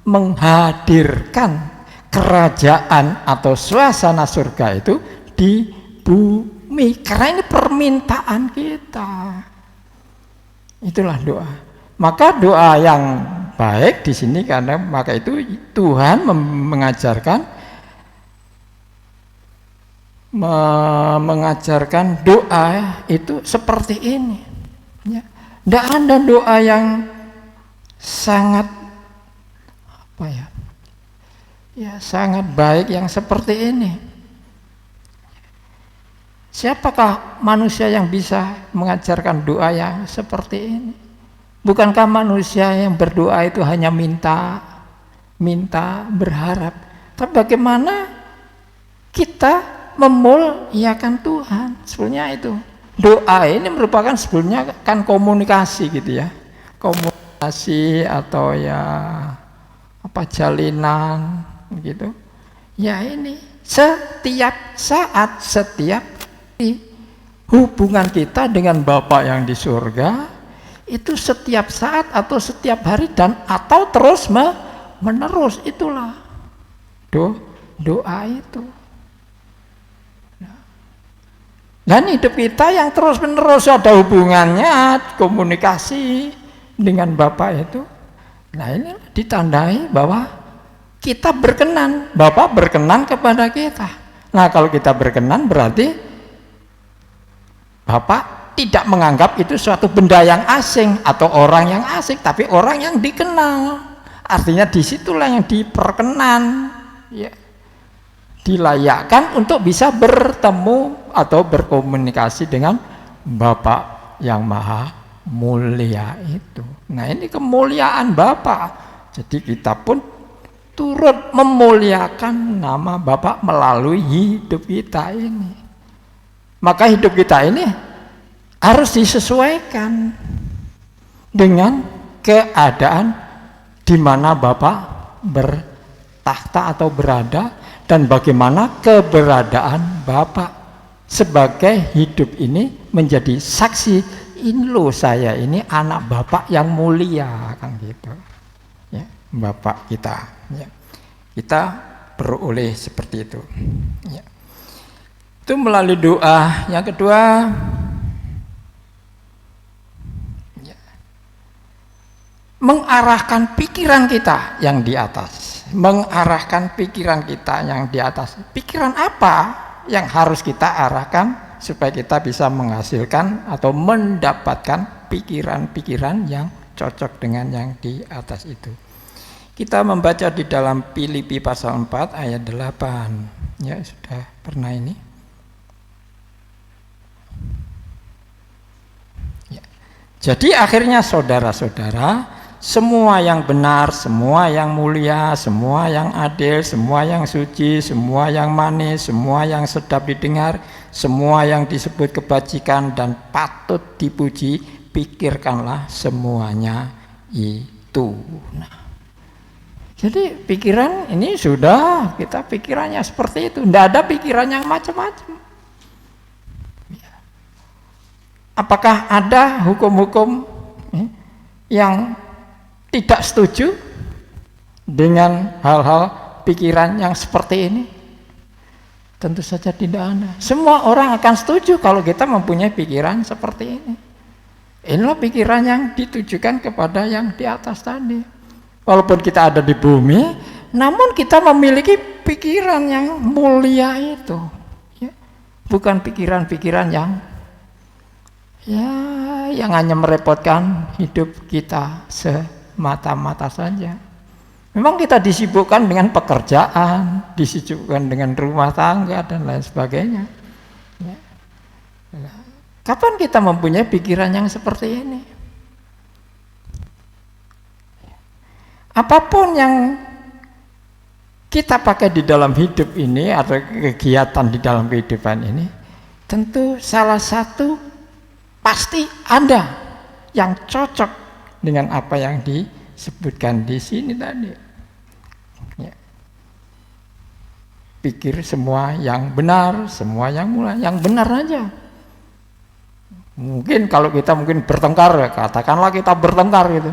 menghadirkan kerajaan atau suasana surga itu di bumi, karena ini permintaan kita. Itulah doa. Maka doa yang baik di sini, karena maka itu Tuhan mengajarkan doa itu seperti ini. Ya. Tidak ada doa yang sangat apa ya? Ya sangat baik yang seperti ini. Siapakah manusia yang bisa mengajarkan doa yang seperti ini? Bukankah manusia yang berdoa itu hanya minta, berharap. Tapi bagaimana kita memuliakan Tuhan? Sebenarnya itu. Doa ini merupakan sebenarnya kan komunikasi gitu ya. Komunikasi atau ya apa jalinan gitu. Ya ini setiap saat, setiap hubungan kita dengan Bapa yang di surga itu setiap saat atau setiap hari dan atau terus menerus, itulah doa itu. Dan hidup kita yang terus menerus ada hubungannya, komunikasi dengan Bapa itu. Nah ini ditandai bahwa kita berkenan, Bapa berkenan kepada kita. Nah kalau kita berkenan berarti Bapak tidak menganggap itu suatu benda yang asing atau orang yang asing, tapi orang yang dikenal. Artinya disitulah yang diperkenan, ya, dilayakkan untuk bisa bertemu atau berkomunikasi dengan Bapak yang Maha Mulia itu. Nah ini kemuliaan Bapa. Jadi kita pun turut memuliakan nama Bapa melalui hidup kita ini. Maka hidup kita ini harus disesuaikan dengan keadaan di mana Bapa bertakhta atau berada dan bagaimana keberadaan Bapa sebagai hidup ini menjadi saksi, ini loh saya ini anak Bapa yang mulia, kan gitu ya, Bapa kita ya. Kita beroleh seperti itu ya. Itu melalui doa. Yang kedua ya, mengarahkan pikiran kita yang di atas. Mengarahkan pikiran kita yang di atas. Pikiran apa yang harus kita arahkan supaya kita bisa menghasilkan atau mendapatkan pikiran-pikiran yang cocok dengan yang di atas itu. Kita membaca di dalam Filipi pasal 4 ayat 8. Ya, sudah pernah ini. Ya. Jadi akhirnya saudara-saudara, semua yang benar, semua yang mulia, semua yang adil, semua yang suci, semua yang manis, semua yang sedap didengar, semua yang disebut kebajikan dan patut dipuji, pikirkanlah semuanya itu. Nah, jadi pikiran ini sudah kita pikirannya seperti itu, tidak ada pikiran yang macam-macam. Apakah ada hukum-hukum yang tidak setuju dengan hal-hal pikiran yang seperti ini? Tentu saja tidak ada. Semua orang akan setuju kalau kita mempunyai pikiran seperti ini. Inilah pikiran yang ditujukan kepada yang di atas tadi. Walaupun kita ada di bumi, namun kita memiliki pikiran yang mulia itu. Ya. Bukan pikiran-pikiran yang hanya merepotkan hidup kita semata-mata saja. Memang kita disibukkan dengan pekerjaan, disibukkan dengan rumah tangga dan lain sebagainya. Ya. Kapan kita mempunyai pikiran yang seperti ini? Apapun yang kita pakai di dalam hidup ini atau kegiatan di dalam kehidupan ini, tentu salah satu pasti ada yang cocok dengan apa yang disebutkan di sini tadi. Ya. Pikir semua yang benar, semua yang mulia, yang benar aja. Mungkin kalau kita bertengkar, ya katakanlah kita bertengkar gitu.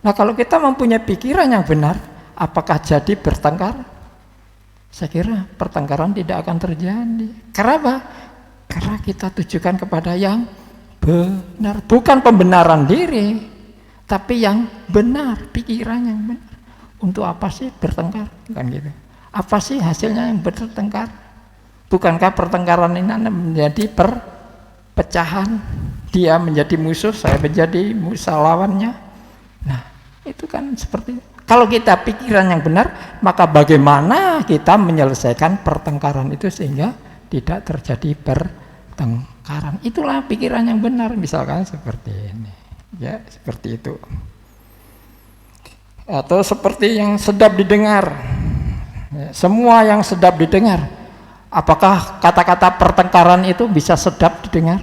Nah kalau kita mempunyai pikiran yang benar, apakah jadi bertengkar? Saya kira pertengkaran tidak akan terjadi. Kenapa? Karena kita tujukan kepada yang benar, bukan pembenaran diri, tapi yang benar, pikiran yang benar. Untuk apa sih bertengkar? Kan gitu. Apa sih hasilnya yang bertengkar? Bukankah pertengkaran ini menjadi perpecahan? Dia menjadi musuh, saya menjadi musuh lawannya. Nah, itu kan seperti itu. Kalau kita pikiran yang benar, maka bagaimana kita menyelesaikan pertengkaran itu sehingga tidak terjadi pertengkaran. Itulah pikiran yang benar, misalkan seperti ini. Ya, seperti itu. Atau seperti yang sedap didengar. Ya, semua yang sedap didengar. Apakah kata-kata pertengkaran itu bisa sedap didengar?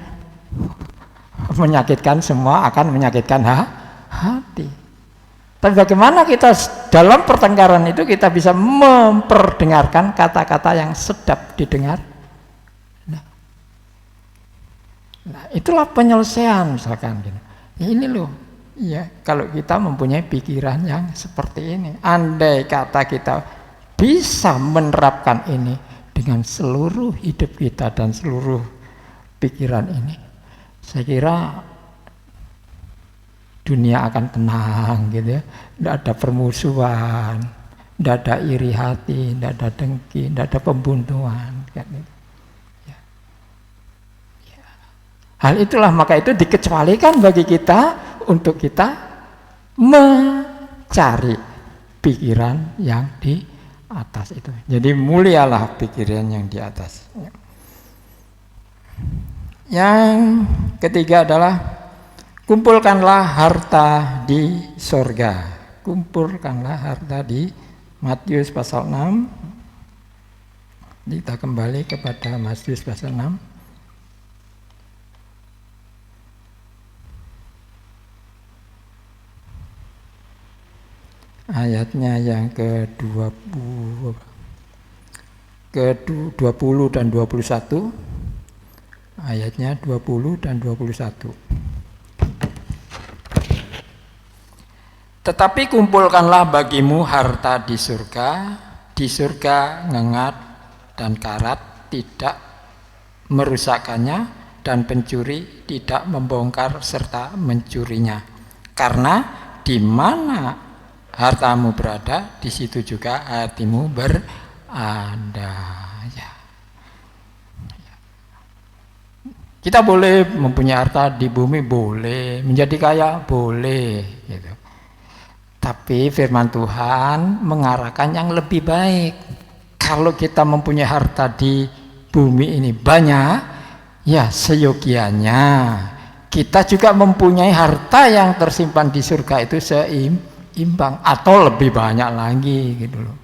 Menyakitkan, semua akan menyakitkan hati. Tapi bagaimana kita dalam pertengkaran itu kita bisa memperdengarkan kata-kata yang sedap didengar? Nah, itulah penyelesaian misalkan. Ini loh, ya kalau kita mempunyai pikiran yang seperti ini, andai kata kita bisa menerapkan ini dengan seluruh hidup kita dan seluruh pikiran ini, saya kira dunia akan tenang gitu ya, tidak ada permusuhan, tidak ada iri hati, tidak ada dengki, tidak ada pembunuhan kan gitu. Ya. Ya. Hal itulah maka itu dikecualikan bagi kita untuk kita mencari pikiran yang di atas itu. Jadi mulialah pikiran yang di atas. Ya. Yang ketiga adalah kumpulkanlah harta di sorga. Kumpulkanlah harta di Matius pasal 6. Kita kembali kepada Matius pasal 6. Ayatnya yang ke-20 dan 21. Ayatnya 20 dan 21. Tetapi kumpulkanlah bagimu harta di surga ngengat dan karat tidak merusakkannya, dan pencuri tidak membongkar serta mencurinya. Karena di mana hartamu berada, di situ juga hatimu berada. Ya. Kita boleh mempunyai harta di bumi, boleh menjadi kaya, boleh gitu. Tapi firman Tuhan mengarahkan yang lebih baik. Kalau kita mempunyai harta di bumi ini banyak, ya seyogianya kita juga mempunyai harta yang tersimpan di surga itu seimbang atau lebih banyak lagi gitu loh.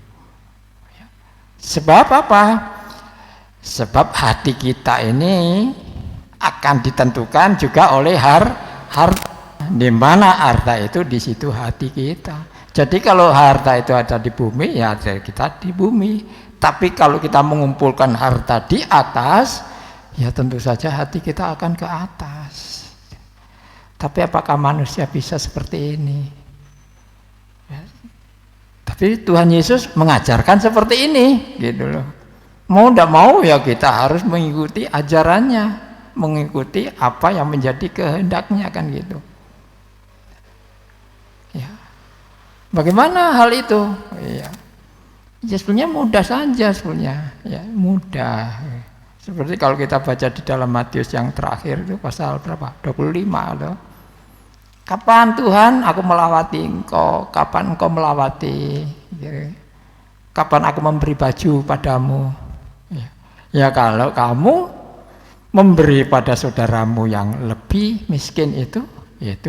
Sebab apa? Sebab hati kita ini akan ditentukan juga oleh harta. Di mana harta itu, di situ hati kita. Jadi kalau harta itu ada di bumi, ya kita di bumi. Tapi kalau kita mengumpulkan harta di atas, ya tentu saja hati kita akan ke atas. Tapi apakah manusia bisa seperti ini? Ya. Tapi Tuhan Yesus mengajarkan seperti ini, gitu loh. Mau tidak mau ya kita harus mengikuti ajarannya, mengikuti apa yang menjadi kehendaknya kan gitu. Ya. Bagaimana hal itu? Ya. Ya sebenarnya mudah saja sebenarnya, ya mudah. Seperti kalau kita baca di dalam Matius yang terakhir itu pasal berapa? 25 loh. Kapan Tuhan aku melawati engkau? Kapan engkau melawati? Kapan aku memberi baju padamu? Ya kalau kamu memberi pada saudaramu yang lebih miskin itu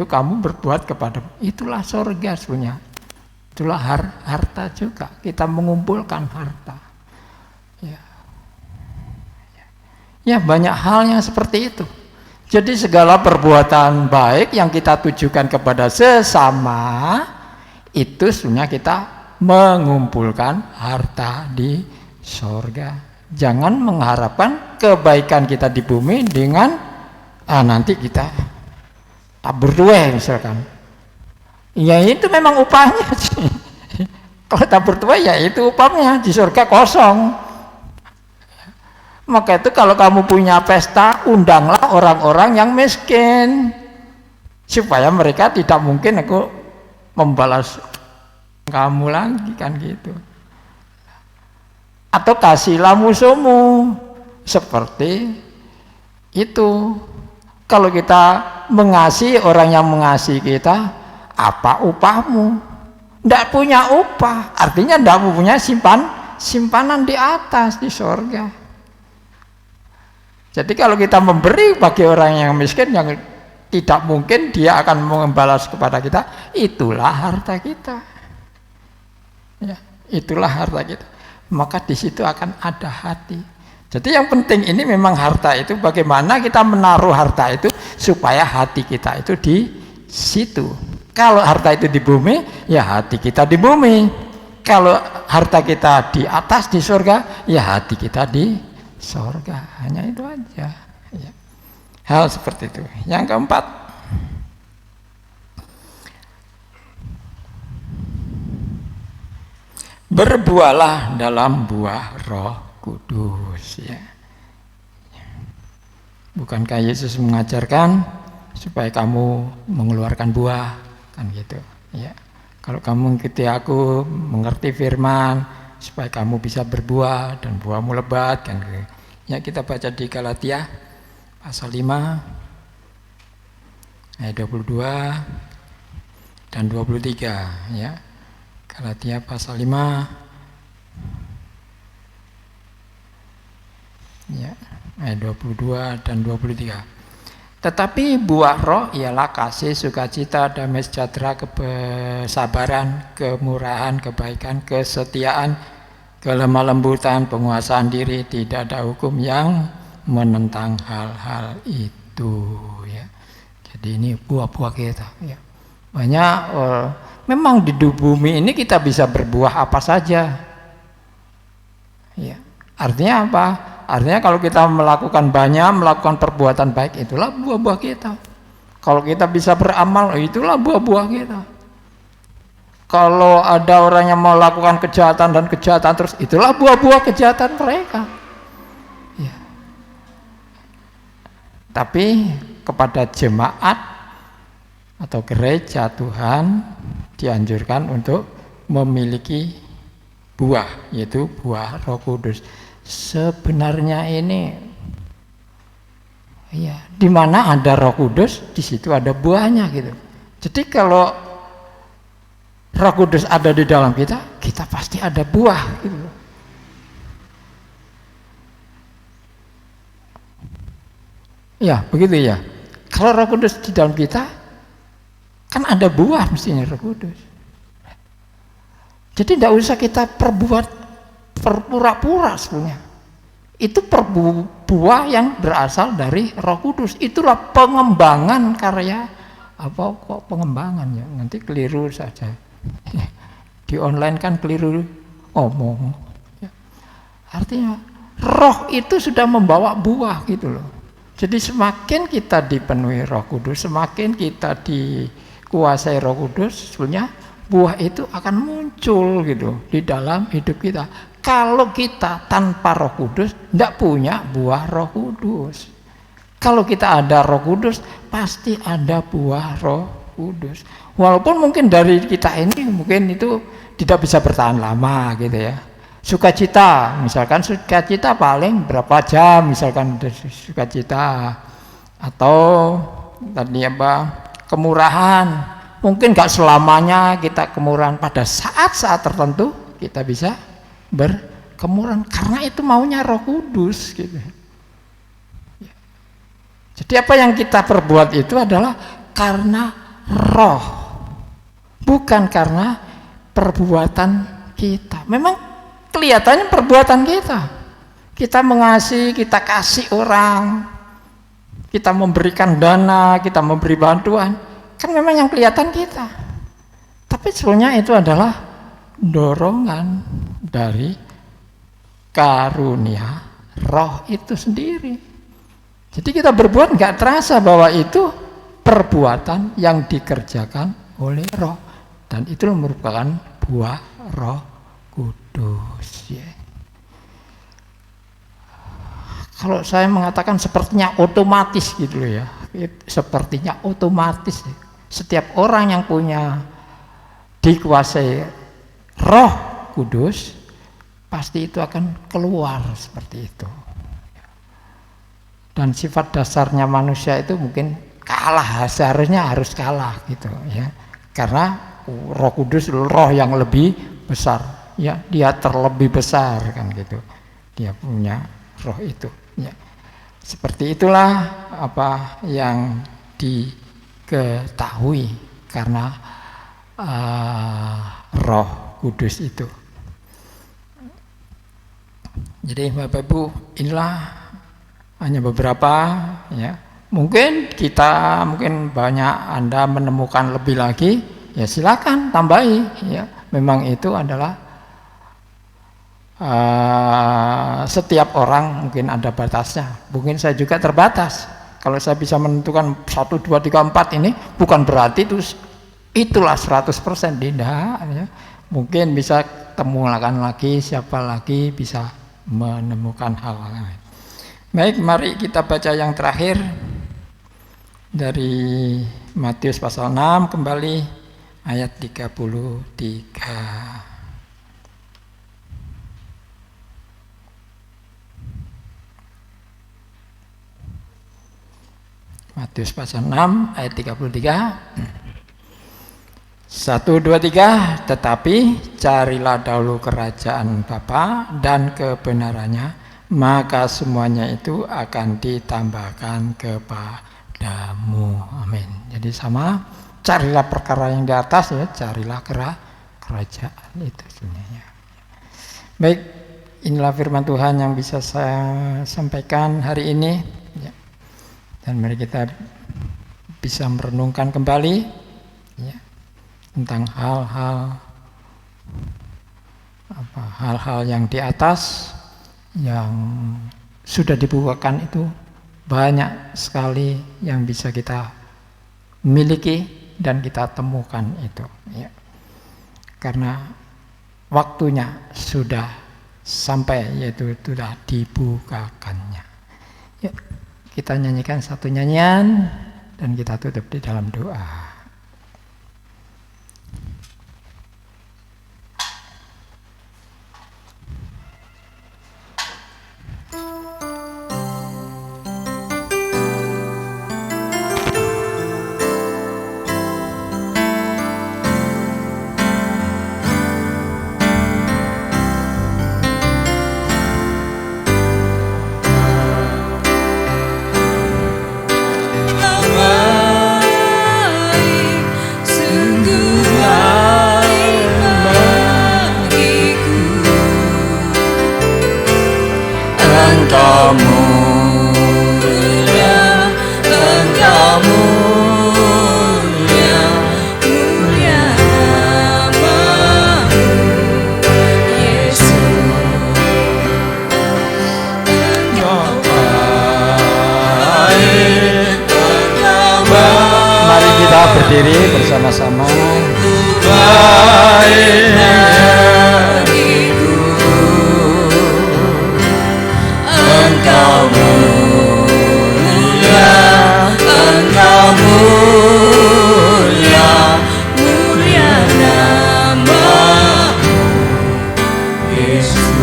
kamu berbuat kepada, itulah surga sebenarnya. Itulah harta juga. Kita mengumpulkan harta. Ya banyak hal yang seperti itu. Jadi segala perbuatan baik yang kita tujukan kepada sesama itu sebenarnya kita mengumpulkan harta di surga. Jangan mengharapkan kebaikan kita di bumi dengan nanti kita tabur tuai misalkan. Ya itu memang upahnya sih. Kalau tabur tuai ya itu upahnya, di surga kosong. Maka itu kalau kamu punya pesta, undanglah orang-orang yang miskin supaya mereka tidak mungkin aku membalas kamu lagi kan gitu. Atau kasihlah musuhmu seperti itu. Kalau kita mengasihi orang yang mengasihi kita, apa upahmu? Tidak punya upah, artinya tidak punya simpanan di atas, di sorga. Jadi kalau kita memberi bagi orang yang miskin, yang tidak mungkin dia akan membalas kepada kita, itulah harta kita. Ya, itulah harta kita. Maka di situ akan ada hati. Jadi yang penting ini memang harta itu, bagaimana kita menaruh harta itu supaya hati kita itu di situ. Kalau harta itu di bumi, ya hati kita di bumi. Kalau harta kita di atas di surga, ya hati kita di surga. Hanya itu aja. Ya. Hal seperti itu. Yang keempat, berbuahlah dalam buah Roh Kudus. Ya. Bukankah Yesus mengajarkan supaya kamu mengeluarkan buah, kan gitu. Ya. Kalau kamu mengikuti aku, mengerti firman, supaya kamu bisa berbuah dan buahmu lebat, kan gitu. Ya, kita baca di Galatia pasal 5 ayat 22 dan 23, ya. Galatia pasal 5 ya, ayat 22 dan 23. Tetapi buah roh ialah kasih, sukacita, damai sejahtera, kesabaran, kemurahan, kebaikan, kesetiaan, kelemah lembutan, penguasaan diri. Tidak ada hukum yang menentang hal-hal itu. Ya. Jadi ini buah-buah kita. Ya. Banyak. Memang di bumi ini kita bisa berbuah apa saja. Ya. Artinya apa? Artinya kalau kita melakukan perbuatan baik, itulah buah-buah kita. Kalau kita bisa beramal, itulah buah-buah kita. Kalau ada orang yang melakukan kejahatan dan kejahatan terus, itulah buah-buah kejahatan mereka. Ya. Tapi kepada jemaat atau gereja Tuhan dianjurkan untuk memiliki buah, yaitu buah Roh Kudus. Sebenarnya ini, ya, di mana ada Roh Kudus, di situ ada buahnya gitu. Jadi kalau Roh Kudus ada di dalam kita, kita pasti ada buah gitu. Ya, begitu ya. Kalau Roh Kudus di dalam kita, kan ada buah mestinya Roh Kudus. Jadi tidak usah kita perbuat berpura-pura sebenarnya. Itu buah yang berasal dari Roh Kudus. Itulah pengembangan karya. Apa kok pengembangan ya? Nanti keliru saja. Di online kan keliru omong. Ya. Artinya roh itu sudah membawa buah gitu loh. Jadi semakin kita dipenuhi Roh Kudus, semakin kita dikuasai Roh Kudus, sebenarnya buah itu akan muncul gitu di dalam hidup kita. Kalau kita tanpa Roh Kudus tidak punya buah Roh Kudus. Kalau kita ada Roh Kudus pasti ada buah Roh Kudus. Walaupun mungkin dari kita ini mungkin itu tidak bisa bertahan lama gitu ya. Sukacita, misalkan sukacita paling berapa jam misalkan sukacita, atau tadi apa, kemurahan. Mungkin gak selamanya kita kemurahan, pada saat-saat tertentu kita bisa berkemurahan karena itu maunya Roh Kudus gitu. Jadi apa yang kita perbuat itu adalah karena roh, bukan karena perbuatan kita. Memang kelihatannya perbuatan kita. Kita mengasihi, kita kasih orang, kita memberikan dana, kita memberi bantuan, kan memang yang kelihatan kita. Tapi sebenarnya itu adalah dorongan dari karunia roh itu sendiri. Jadi kita berbuat nggak terasa bahwa itu perbuatan yang dikerjakan oleh roh, dan itu merupakan buah Roh Kudus. Ya. Kalau saya mengatakan sepertinya otomatis gitu ya, sepertinya otomatis. Setiap orang yang punya dikuasai Roh Kudus pasti itu akan keluar seperti itu. Dan sifat dasarnya manusia itu mungkin kalah, seharusnya harus kalah gitu ya. Karena Roh Kudus roh yang lebih besar, ya, dia terlebih besar kan gitu, dia punya roh itu, ya. Seperti itulah apa yang diketahui karena Roh Kudus itu. Jadi Bapak Ibu, inilah hanya beberapa, ya. Mungkin banyak Anda menemukan lebih lagi, ya silakan tambahi, ya. Memang itu adalah setiap orang mungkin ada batasnya. Mungkin saya juga terbatas. Kalau saya bisa menentukan 1, 2, 3, 4 ini bukan berarti itulah 100% tidak, ya. Mungkin bisa temukan lagi, siapa lagi bisa menemukan hal lain. Baik, mari kita baca yang terakhir dari Matius pasal 6 kembali ayat 33. Matius pasal 6 ayat 33. 1, 2, 3. Tetapi carilah dahulu kerajaan Bapa dan kebenarannya, maka semuanya itu akan ditambahkan kepadamu. Amin. Jadi sama, carilah perkara yang di atas, ya, carilah kerajaan itu sebenarnya. Baik, inilah firman Tuhan yang bisa saya sampaikan hari ini, ya. Dan mari kita bisa merenungkan kembali, ya, tentang hal-hal yang di atas yang sudah dibukakan itu banyak sekali yang bisa kita miliki dan kita temukan itu, ya. Karena waktunya sudah sampai, yaitu sudah dibukakannya. Yuk, kita nyanyikan satu nyanyian dan kita tutup di dalam doa. Berdiri bersama-sama. Engkau mulia, Engkau mulia, mulia nama-Mu Yesus.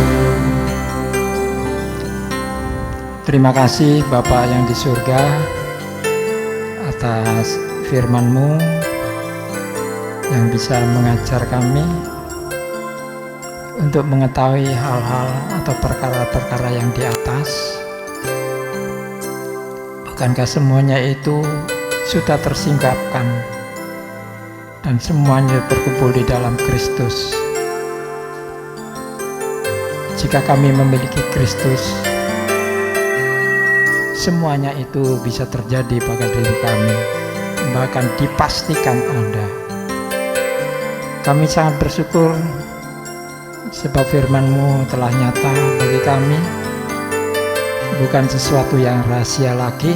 Terima kasih Bapa yang di surga atas firman-Mu yang bisa mengajar kami untuk mengetahui hal-hal atau perkara-perkara yang di atas. Bukankah semuanya itu sudah tersingkapkan dan semuanya berkumpul di dalam Kristus? Jika kami memiliki Kristus, semuanya itu bisa terjadi pada diri kami, bahkan dipastikan ada. Kami sangat bersyukur sebab firman-Mu telah nyata bagi kami, bukan sesuatu yang rahasia lagi,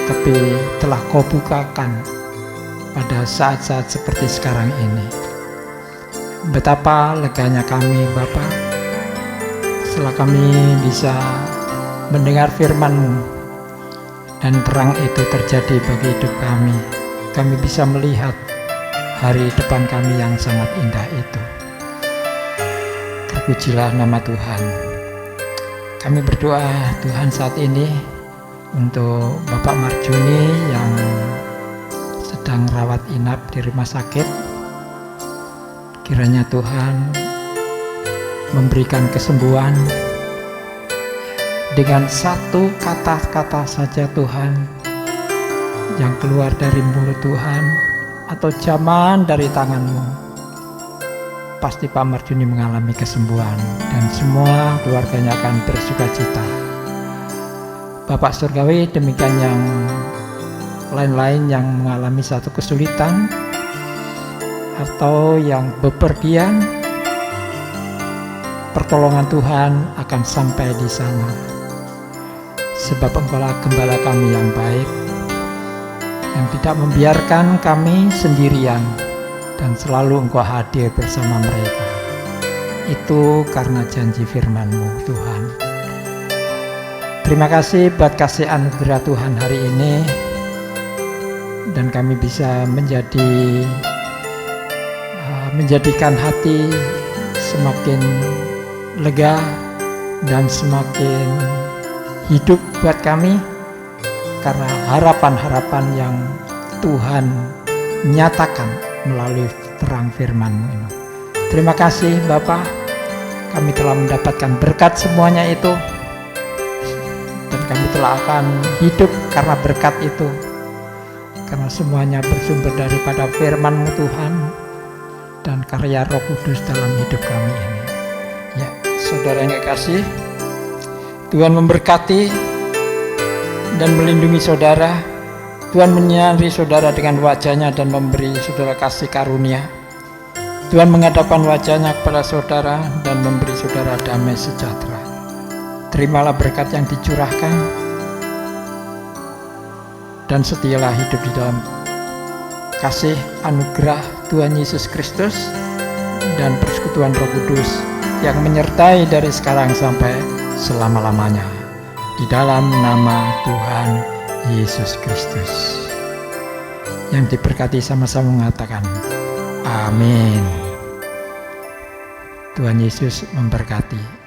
tapi telah Kau bukakan pada saat-saat seperti sekarang ini. Betapa leganya kami Bapa setelah kami bisa mendengar firman-Mu dan terang itu terjadi bagi hidup kami. Kami bisa melihat hari depan kami yang sangat indah itu. Terpujilah nama Tuhan. Kami berdoa Tuhan saat ini untuk Bapak Marjuni yang sedang rawat inap di rumah sakit. Kiranya Tuhan memberikan kesembuhan dengan satu kata-kata saja Tuhan yang keluar dari mulut Tuhan atau jaman dari tangan-Mu. Pasti Pak Marjuni mengalami kesembuhan dan semua keluarganya akan bersukacita. Bapak Surgawi, demikian yang lain-lain yang mengalami satu kesulitan atau yang bepergian, pertolongan Tuhan akan sampai di sana. Sebab Engkaulah Gembala kami yang baik, yang tidak membiarkan kami sendirian, dan selalu Engkau hadir bersama mereka. Itu karena janji firman-Mu, Tuhan. Terima kasih buat kasih anugerah Tuhan hari ini, dan kami bisa menjadikan hati semakin lega dan semakin hidup buat kami, karena harapan-harapan yang Tuhan nyatakan melalui terang firman-Mu ini. Terima kasih Bapa, kami telah mendapatkan berkat semuanya itu, dan kami telah akan hidup karena berkat itu, karena semuanya bersumber daripada firman-Mu Tuhan dan karya Roh Kudus dalam hidup kami ini. Ya, saudara yang kekasih, Tuhan memberkati dan melindungi saudara. Tuhan menyinari saudara dengan wajah-Nya dan memberi saudara kasih karunia. Tuhan menghadapkan wajah-Nya kepada saudara dan memberi saudara damai sejahtera. Terimalah berkat yang dicurahkan dan setialah hidup di dalam kasih anugerah Tuhan Yesus Kristus dan persekutuan Roh Kudus yang menyertai dari sekarang sampai selama-lamanya. Di dalam nama Tuhan Yesus Kristus. Yang diberkati sama-sama mengatakan amin. Tuhan Yesus memberkati.